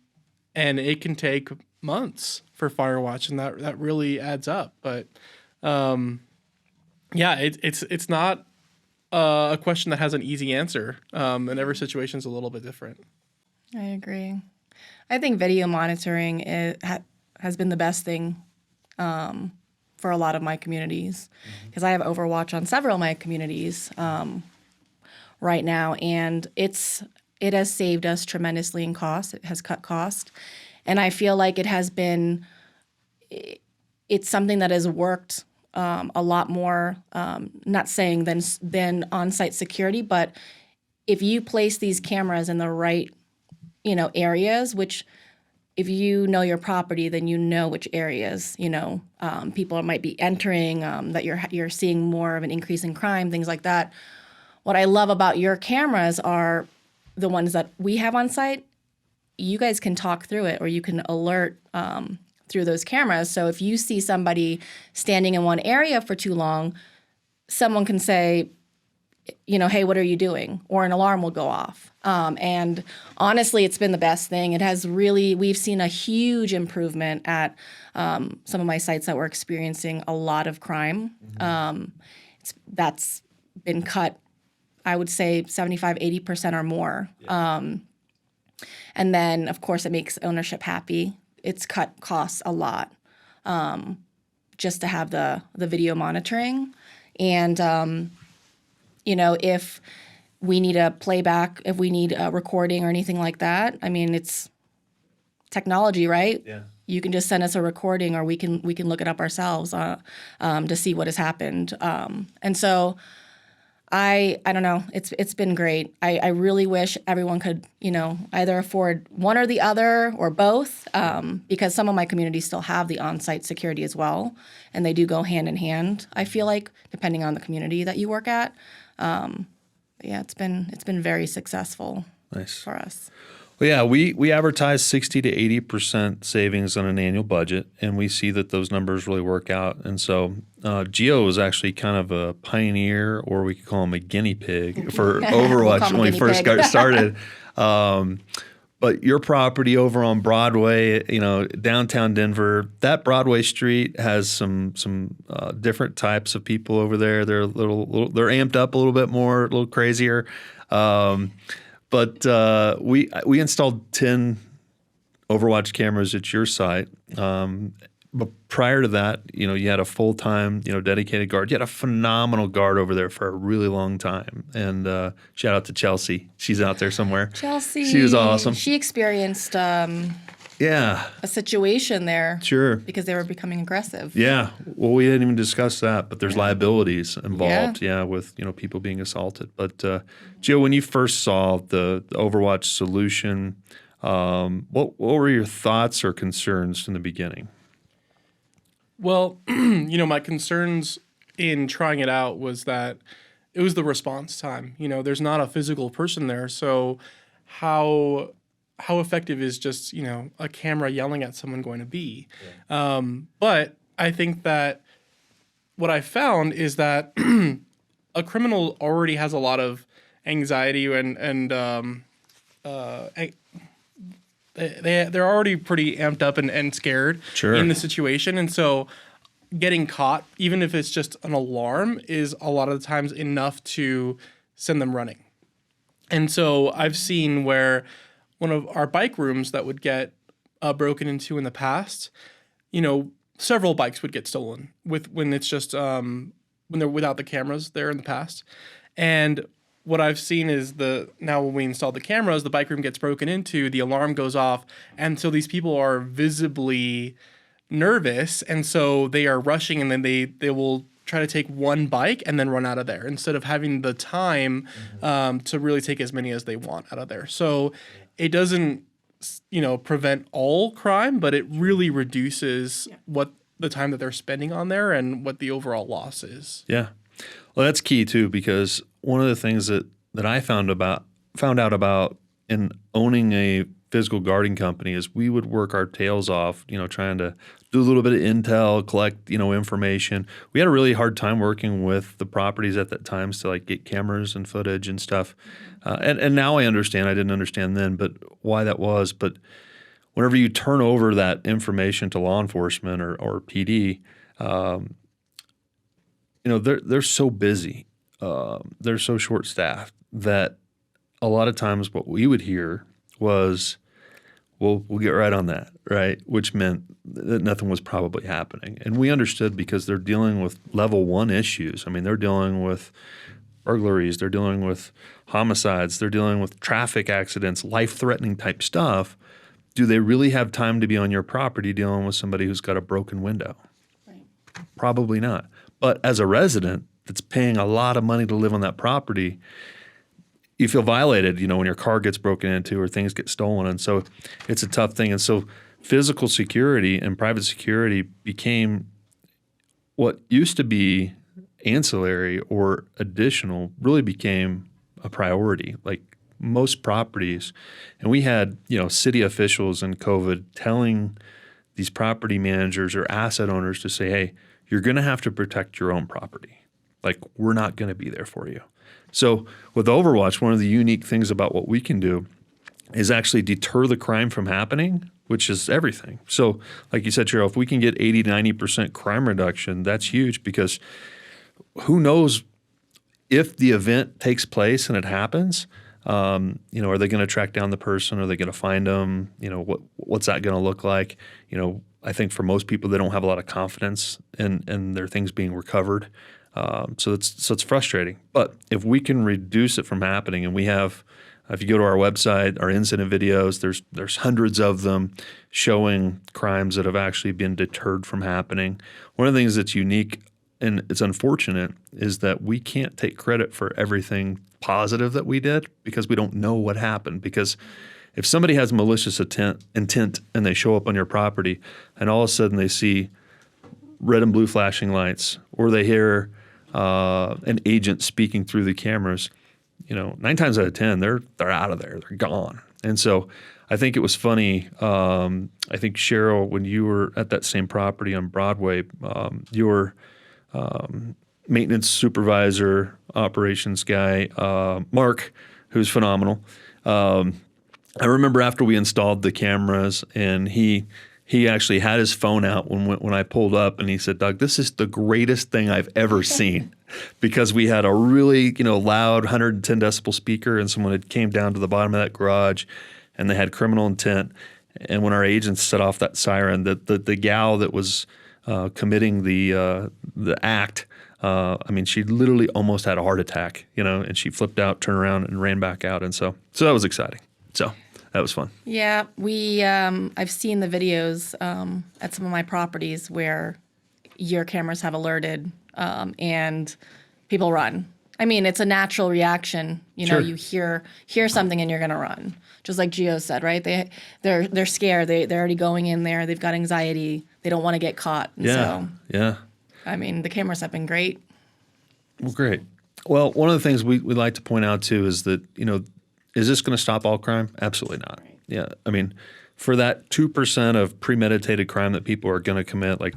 it can take months for Firewatch, and that really adds up. But it's not a question that has an easy answer, and every situation is a little bit different. I agree. I think video monitoring has been the best thing for a lot of my communities, because I have Overwatch on several of my communities right now, and it's it has saved us tremendously in cost. It has cut cost. And I feel like it has been, it's something that has worked a lot more, not saying than on-site security, but if you place these cameras in the right, areas, which if you know your property, then you know which areas, people might be entering, that you're seeing more of an increase in crime, things like that. What I love about your cameras are the ones that we have on site. You guys can talk through it, or you can alert through those cameras. So if you see somebody standing in one area for too long, someone can say, hey, what are you doing? Or an alarm will go off. And honestly, it's been the best thing. We've seen a huge improvement at some of my sites that were experiencing a lot of crime. That's been cut, I would say 75, 80% or more. Yeah. And then, of course, it makes ownership happy. It's cut costs a lot just to have the video monitoring. And, if we need a playback, if we need a recording or anything like that, I mean, it's technology, right? Yeah. You can just send us a recording, or we can look it up ourselves to see what has happened. And so I don't know. It's been great. I really wish everyone could, either afford one or the other or both, because some of my communities still have the on-site security as well, and they do go hand in hand. I feel like, depending on the community that you work at. Yeah, it's been very successful. Nice. For us. Well, yeah, we advertise 60 to 80% savings on an annual budget, and we see that those numbers really work out. And so Geo was actually kind of a pioneer, or we could call him a guinea pig for Overwatch when we first got started. But your property over on Broadway, downtown Denver, that Broadway street has some different types of people over there. They're they're amped up a little bit more, a little crazier. But we installed 10 Overwatch cameras at your site. But prior to that, you had a full-time, dedicated guard. You had a phenomenal guard over there for a really long time. And shout out to Chelsea. She's out there somewhere. Chelsea. She was awesome. She experienced a situation there. Sure. Because they were becoming aggressive. Yeah. Well, we didn't even discuss that, but there's liabilities involved, with, people being assaulted. But, Jill, when you first saw the Overwatch solution, what were your thoughts or concerns in the beginning? Well, my concerns in trying it out was that it was the response time. There's not a physical person there, so how effective is just, a camera yelling at someone going to be? Yeah. But I think that what I found is that a criminal already has a lot of anxiety and they're already pretty amped up and scared in the situation. And so getting caught, even if it's just an alarm, is a lot of the times enough to send them running. And so I've seen where one of our bike rooms that would get broken into in the past, several bikes would get stolen when it's just when they're without the cameras there in the past. And what I've seen is now when we install the cameras, the bike room gets broken into, the alarm goes off, and so these people are visibly nervous, and so they are rushing, and then they will try to take one bike and then run out of there instead of having the time to really take as many as they want out of there. So it doesn't, prevent all crime, but it really reduces what the time that they're spending on there and what the overall loss is. Yeah. Well, that's key too, because one of the things that I found out about in owning a physical guarding company is we would work our tails off, trying to do a little bit of intel, collect, information. We had a really hard time working with the properties at that time to get cameras and footage and stuff. And now I understand. I didn't understand then, but why that was. But whenever you turn over that information to law enforcement or PD, they're so busy. They're so short-staffed that a lot of times what we would hear was, we'll get right on that, right? Which meant that nothing was probably happening. And we understood because they're dealing with level 1 issues. I mean, they're dealing with burglaries, they're dealing with homicides, they're dealing with traffic accidents, life-threatening type stuff. Do they really have time to be on your property dealing with somebody who's got a broken window? Right. Probably not. But as a resident that's paying a lot of money to live on that property, you feel violated, when your car gets broken into or things get stolen. And so it's a tough thing. And so physical security and private security became what used to be ancillary or additional, really became a priority. Like most properties, and we had, city officials in COVID telling these property managers or asset owners to say, hey, you're going to have to protect your own property. Like, we're not going to be there for you. So with Overwatch, one of the unique things about what we can do is actually deter the crime from happening, which is everything. So like you said, Cheryl, if we can get 80, 90% crime reduction, that's huge, because who knows if the event takes place and it happens, are they going to track down the person? Are they going to find them? What's that going to look like? I think for most people, they don't have a lot of confidence in their things being recovered. So it's frustrating. But if we can reduce it from happening, and we have, if you go to our website, our incident videos, there's hundreds of them showing crimes that have actually been deterred from happening. One of the things that's unique and it's unfortunate is that we can't take credit for everything positive that we did, because we don't know what happened. Because if somebody has malicious intent and they show up on your property and all of a sudden they see red and blue flashing lights, or they hear an agent speaking through the cameras, 9 times out of 10, they're out of there. They're gone. And so I think it was funny. I think, Cheryl, when you were at that same property on Broadway, your maintenance supervisor, operations guy, Mark, who's phenomenal. I remember after we installed the cameras, and he actually had his phone out when I pulled up, and he said, "Doug, this is the greatest thing I've ever seen," because we had a really loud 110 decibel speaker, and someone had came down to the bottom of that garage, and they had criminal intent. And when our agents set off that siren, the gal that was committing the act, she literally almost had a heart attack, and she flipped out, turned around, and ran back out. And so that was exciting. So that was fun. Yeah, we I've seen the videos at some of my properties where your cameras have alerted and people run. It's a natural reaction. Sure. You hear something and you're going to run. Just like Gio said, right? They're scared. They're already going in there. They've got anxiety. They don't want to get caught. And Yeah. the cameras have been great. Well, great. Well, one of the things we like to point out too is that, is this going to stop all crime? Absolutely not. Right. Yeah. For that 2% of premeditated crime that people are going to commit, like,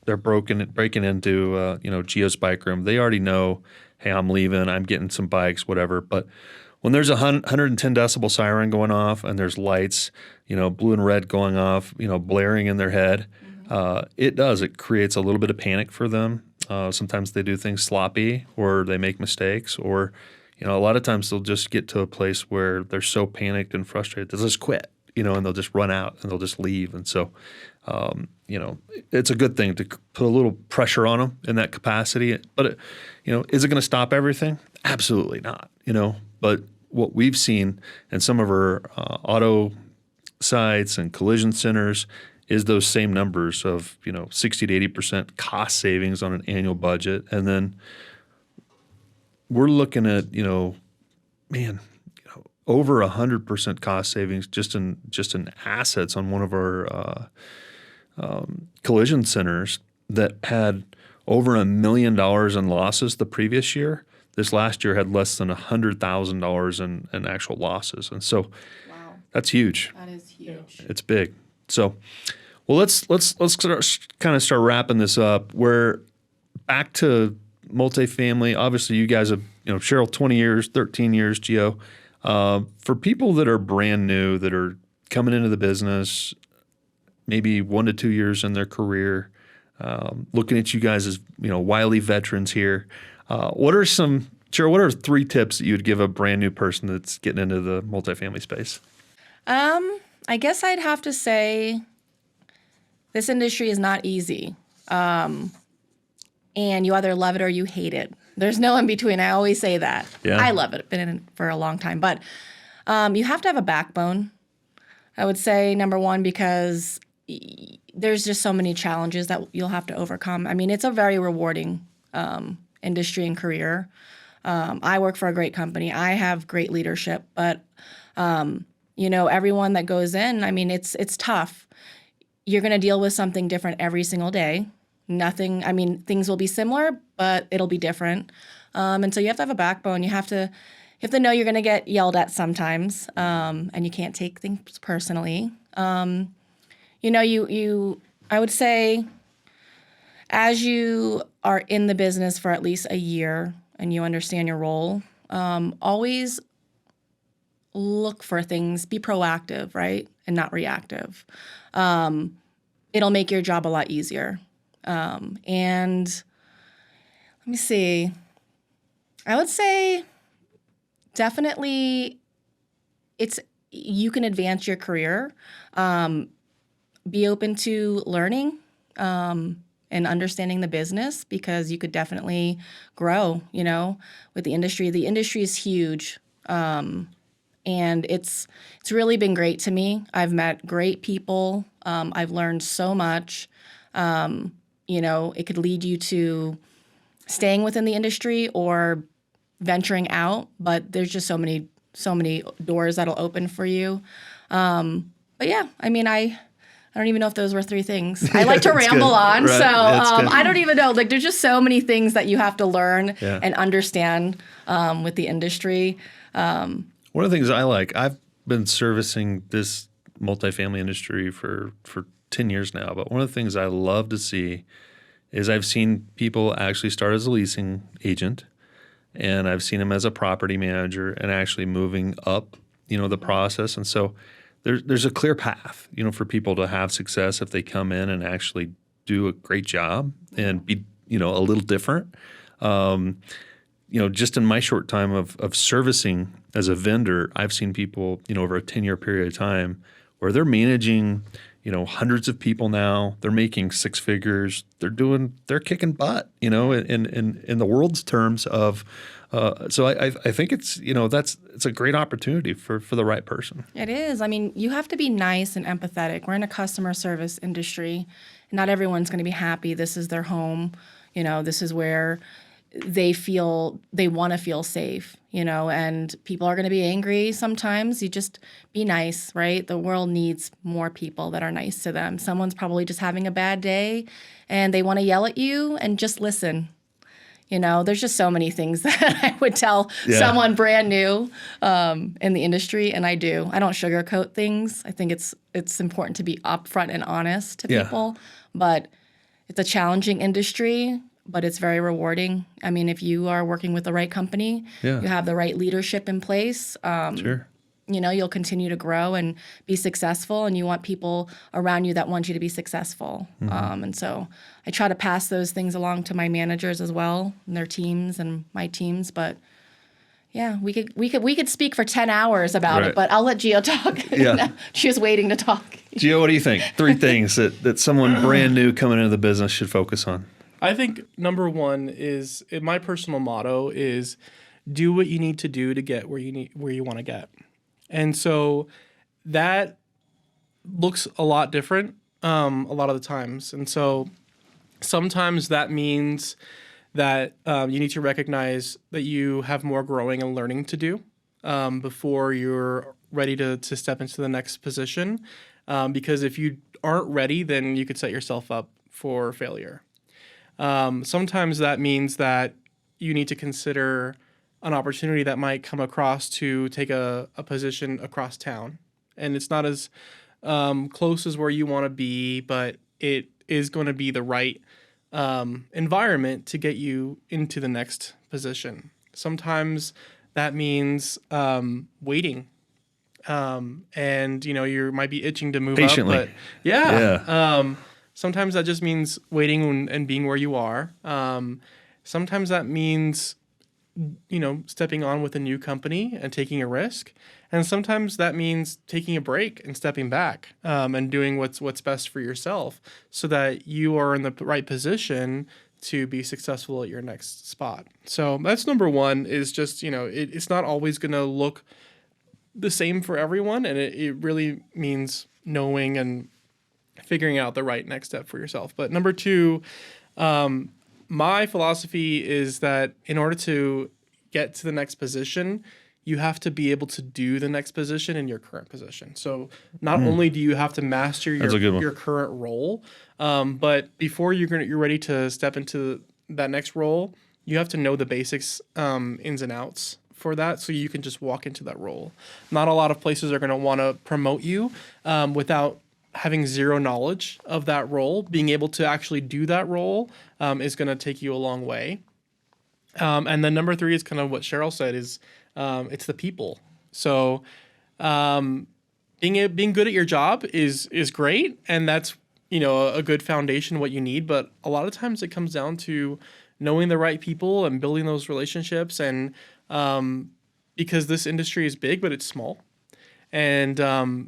they're breaking into, Gio's bike room. They already know, hey, I'm leaving, I'm getting some bikes, whatever. But when there's a 110 decibel siren going off and there's lights, blue and red going off, blaring in their head, it creates a little bit of panic for them. Sometimes they do things sloppy, or they make mistakes, or, a lot of times they'll just get to a place where they're so panicked and frustrated, they'll just quit, and they'll just run out and they'll just leave. And so, it's a good thing to put a little pressure on them in that capacity. But, is it going to stop everything? Absolutely not, But what we've seen in some of our auto sites and collision centers is those same numbers of 60 to 80% cost savings on an annual budget. And then we're looking at over 100% cost savings just in assets on one of our collision centers that had over $1 million in losses the previous year. This last year had less than $100,000 in actual losses. And so Wow. That's huge. That is huge. It's big. So, well, let's kind of start wrapping this up. We're back to multifamily. Obviously, you guys have, Cheryl, 20 years, 13 years, Gio. For people that are brand new, that are coming into the business, maybe 1 to 2 years in their career, looking at you guys as, wily veterans here, Cheryl, what are 3 tips that you would give a brand new person that's getting into the multifamily space? I guess I'd have to say this industry is not easy. And you either love it or you hate it. There's no in between. I always say that. Yeah. I love it. Been in it for a long time. But you have to have a backbone, I would say, number one, because there's just so many challenges that you'll have to overcome. I mean, it's a very rewarding industry and career. I work for a great company. I have great leadership, but everyone that goes in, I mean, it's tough. You're going to deal with something different every single day. Things will be similar, but it'll be different. And so you have to have a backbone. You have to know you're going to get yelled at sometimes, and you can't take things personally. I would say, as you are in the business for at least a year and you understand your role, always look for things, be proactive, right? And not reactive. It'll make your job a lot easier. And let me see. I would say definitely you can advance your career. Be open to learning and understanding the business, because you could definitely grow, with the industry. The industry is huge. And it's really been great to me. I've met great people. I've learned so much. It could lead you to staying within the industry or venturing out, but there's just so many doors that'll open for you. But yeah, I don't even know if those were three things. I like to ramble on, right. so Good. I don't even know. Like, there's just so many things that you have to learn Yeah. and understand with the industry. One of the things I like, I've been servicing this multifamily industry for 10 years now, but one of the things I love to see is I've seen people actually start as a leasing agent, and I've seen them as a property manager and actually moving up, the process. And so there's a clear path, for people to have success if they come in and actually do a great job and be, a little different. Just in my short time of servicing as a vendor, I've seen people, over a 10-year period of time where they're managing, hundreds of people now. They're making six figures. They're kicking butt, in the world's terms of. So I think it's it's a great opportunity for the right person. It is. You have to be nice and empathetic. We're in a customer service industry. Not everyone's going to be happy. This is their home. This is where they want to feel safe, and people are going to be angry sometimes. You just be nice, right? The world needs more people that are nice to them. Someone's probably just having a bad day and they want to yell at you, and just listen. There's just so many things that I would tell someone brand new in the industry, and I do. I don't sugarcoat things. I think it's important to be upfront and honest to people, but it's a challenging industry, but it's very rewarding. If you are working with the right company, you have the right leadership in place. Sure. You'll continue to grow and be successful, and you want people around you that want you to be successful. And so I try to pass those things along to my managers as well, and their teams and my teams. But yeah, we could speak for 10 hours about it, but I'll let Gio talk. Yeah. She was waiting to talk. Gio, what do you think? 3 things that someone brand new coming into the business should focus on. I think number one is, my personal motto is, do what you need to do to get where you want to get. And so that looks a lot different a lot of the times. And so sometimes that means that you need to recognize that you have more growing and learning to do before you're ready to step into the next position. Because if you aren't ready, then you could set yourself up for failure. Sometimes that means that you need to consider an opportunity that might come across to take a position across town. And it's not as close as where you want to be, but it is going to be the right environment to get you into the next position. Sometimes that means waiting. And, you might be itching to move Patiently. up. But sometimes that just means waiting and being where you are. Sometimes that means stepping on with a new company and taking a risk. And sometimes that means taking a break and stepping back and doing what's best for yourself, so that you are in the right position to be successful at your next spot. So that's number one, is just, it's not always going to look the same for everyone. And it really means knowing and figuring out the right next step for yourself. But number two, my philosophy is that in order to get to the next position, you have to be able to do the next position in your current position. So not only do you have to master your current role, but before you're ready to step into that next role, you have to know the basics, ins and outs for that, so you can just walk into that role. Not a lot of places are going to want to promote you without having zero knowledge of that role. Being able to actually do that role is going to take you a long way. And then number three is kind of what Cheryl said, is it's the people. So being good at your job is great, and that's a good foundation, what you need. But a lot of times it comes down to knowing the right people and building those relationships. And because this industry is big, but it's small. And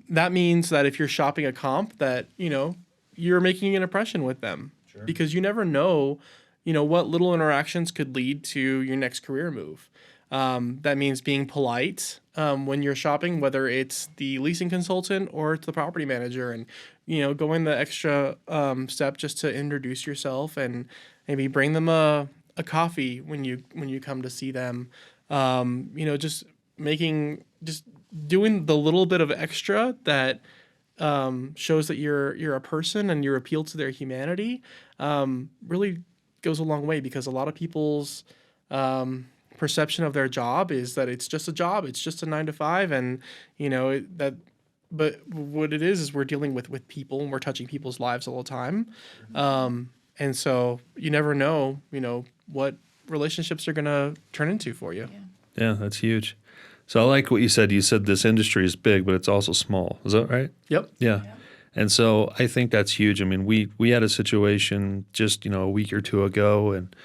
that means that if you're shopping a comp, that you're making an impression with them. Sure. Because you never know what little interactions could lead to your next career move. That means being polite when you're shopping, whether it's the leasing consultant or it's the property manager, and going the extra step just to introduce yourself and maybe bring them a coffee when you come to see them. Just doing the little bit of extra that shows that you're a person and your appeal to their humanity really goes a long way, because a lot of people's perception of their job is that it's just a job, it's just a 9 to 5, and but what it is we're dealing with people, and we're touching people's lives all the time. And so you never know what relationships are going to turn into for you. Yeah, that's huge. So I like what you said. You said this industry is big, but it's also small. Is that right? Yep. Yeah. And so I think that's huge. I mean, we had a situation just, a week or two ago, and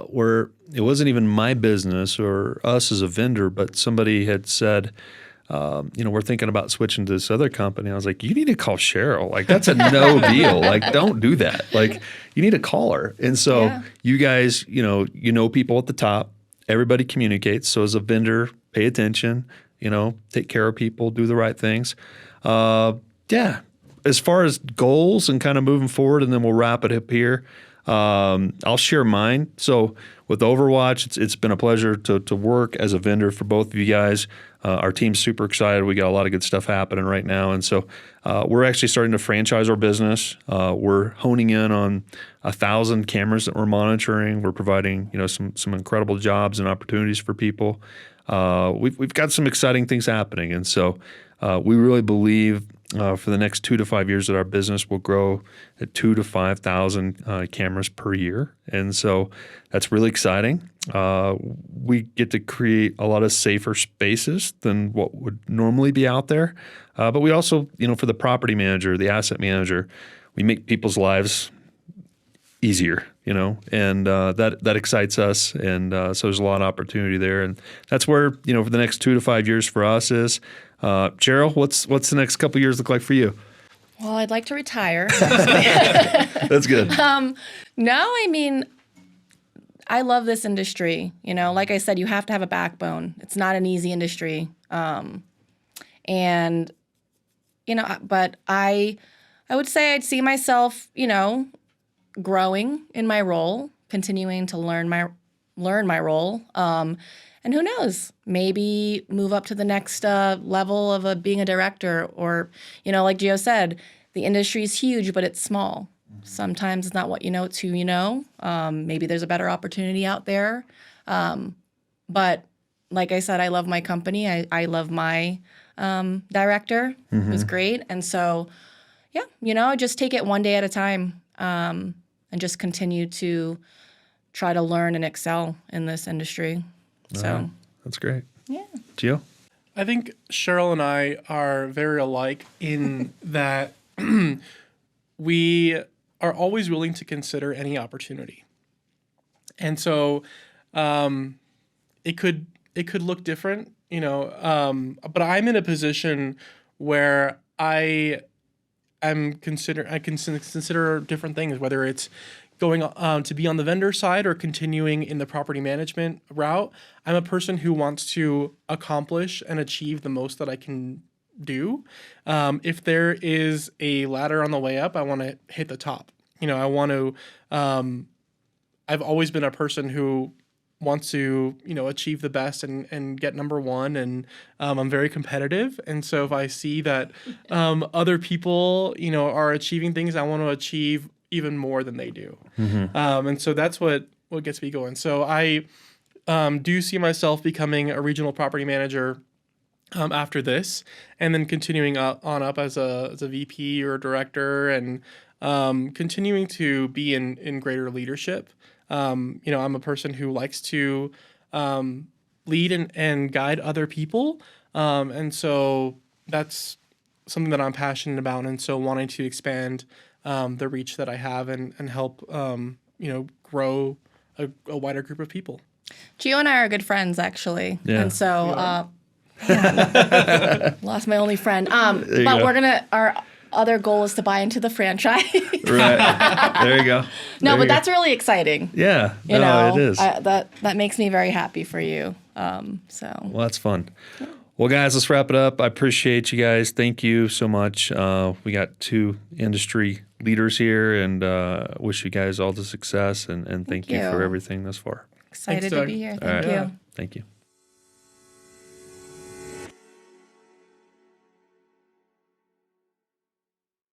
where it wasn't even my business or us as a vendor, but somebody had said, we're thinking about switching to this other company. I was like, you need to call Cheryl. Like, that's a no deal. Like, don't do that. Like, you need to call her. And so you guys, people at the top, everybody communicates. So as a vendor, pay attention, take care of people, do the right things. As far as goals and kind of moving forward, and then we'll wrap it up here. I'll share mine. So with Overwatch, it's been a pleasure to work as a vendor for both of you guys. Our team's super excited. We got a lot of good stuff happening right now. And so we're actually starting to franchise our business. We're honing in on 1,000 cameras that we're monitoring. We're providing, some incredible jobs and opportunities for people. We've got some exciting things happening. And so we really believe for the next 2 to 5 years that our business will grow at 2,000 to 5,000 cameras per year. And so that's really exciting. We get to create a lot of safer spaces than what would normally be out there. But we also, for the property manager, the asset manager, we make people's lives easier, and that excites us. And so there's a lot of opportunity there. And that's where, for the next 2 to 5 years for us is. Cheryl, what's the next couple of years look like for you? Well, I'd like to retire. That's good. No, I mean, I love this industry. Like I said, you have to have a backbone. It's not an easy industry. But I would say I'd see myself, growing in my role, continuing to learn my role. And who knows, maybe move up to the next level of being a director, or, like Gio said, the industry is huge, but it's small. Sometimes it's not what you know, it's who you know. Maybe there's a better opportunity out there. But like I said, I love my company. I love my director, who's great. And so, just take it one day at a time, and just continue to try to learn and excel in this industry. So that's great. Yeah. Gio? I think Cheryl and I are very alike in that we are always willing to consider any opportunity. And so it could look different, but I'm in a position where I I can consider different things, whether it's going to be on the vendor side or continuing in the property management route. I'm a person who wants to accomplish and achieve the most that I can do. If there is a ladder on the way up, I want to hit the top. I want to. I've always been a person who wants to, achieve the best and get number one. And I'm very competitive. And so if I see that other people, are achieving things, I want to achieve even more than they do. And so that's what gets me going. So I do see myself becoming a regional property manager after this, and then continuing on up as a VP or a director, and continuing to be in greater leadership. I'm a person who likes to lead and guide other people. And so that's something that I'm passionate about. And so wanting to expand the reach that I have and help, grow a wider group of people. Gio and I are good friends, actually. Yeah. And so, lost my only friend. But our other goal is to buy into the franchise. Right. There you go. That's really exciting. Yeah. It is. That makes me very happy for you. Well, that's fun. Well, guys, let's wrap it up. I appreciate you guys. Thank you so much. We got 2 industry leaders here, and wish you guys all the success, and thank you for everything thus far. Excited Thanks, to Doug. be here. All Thank right. you. Thank you.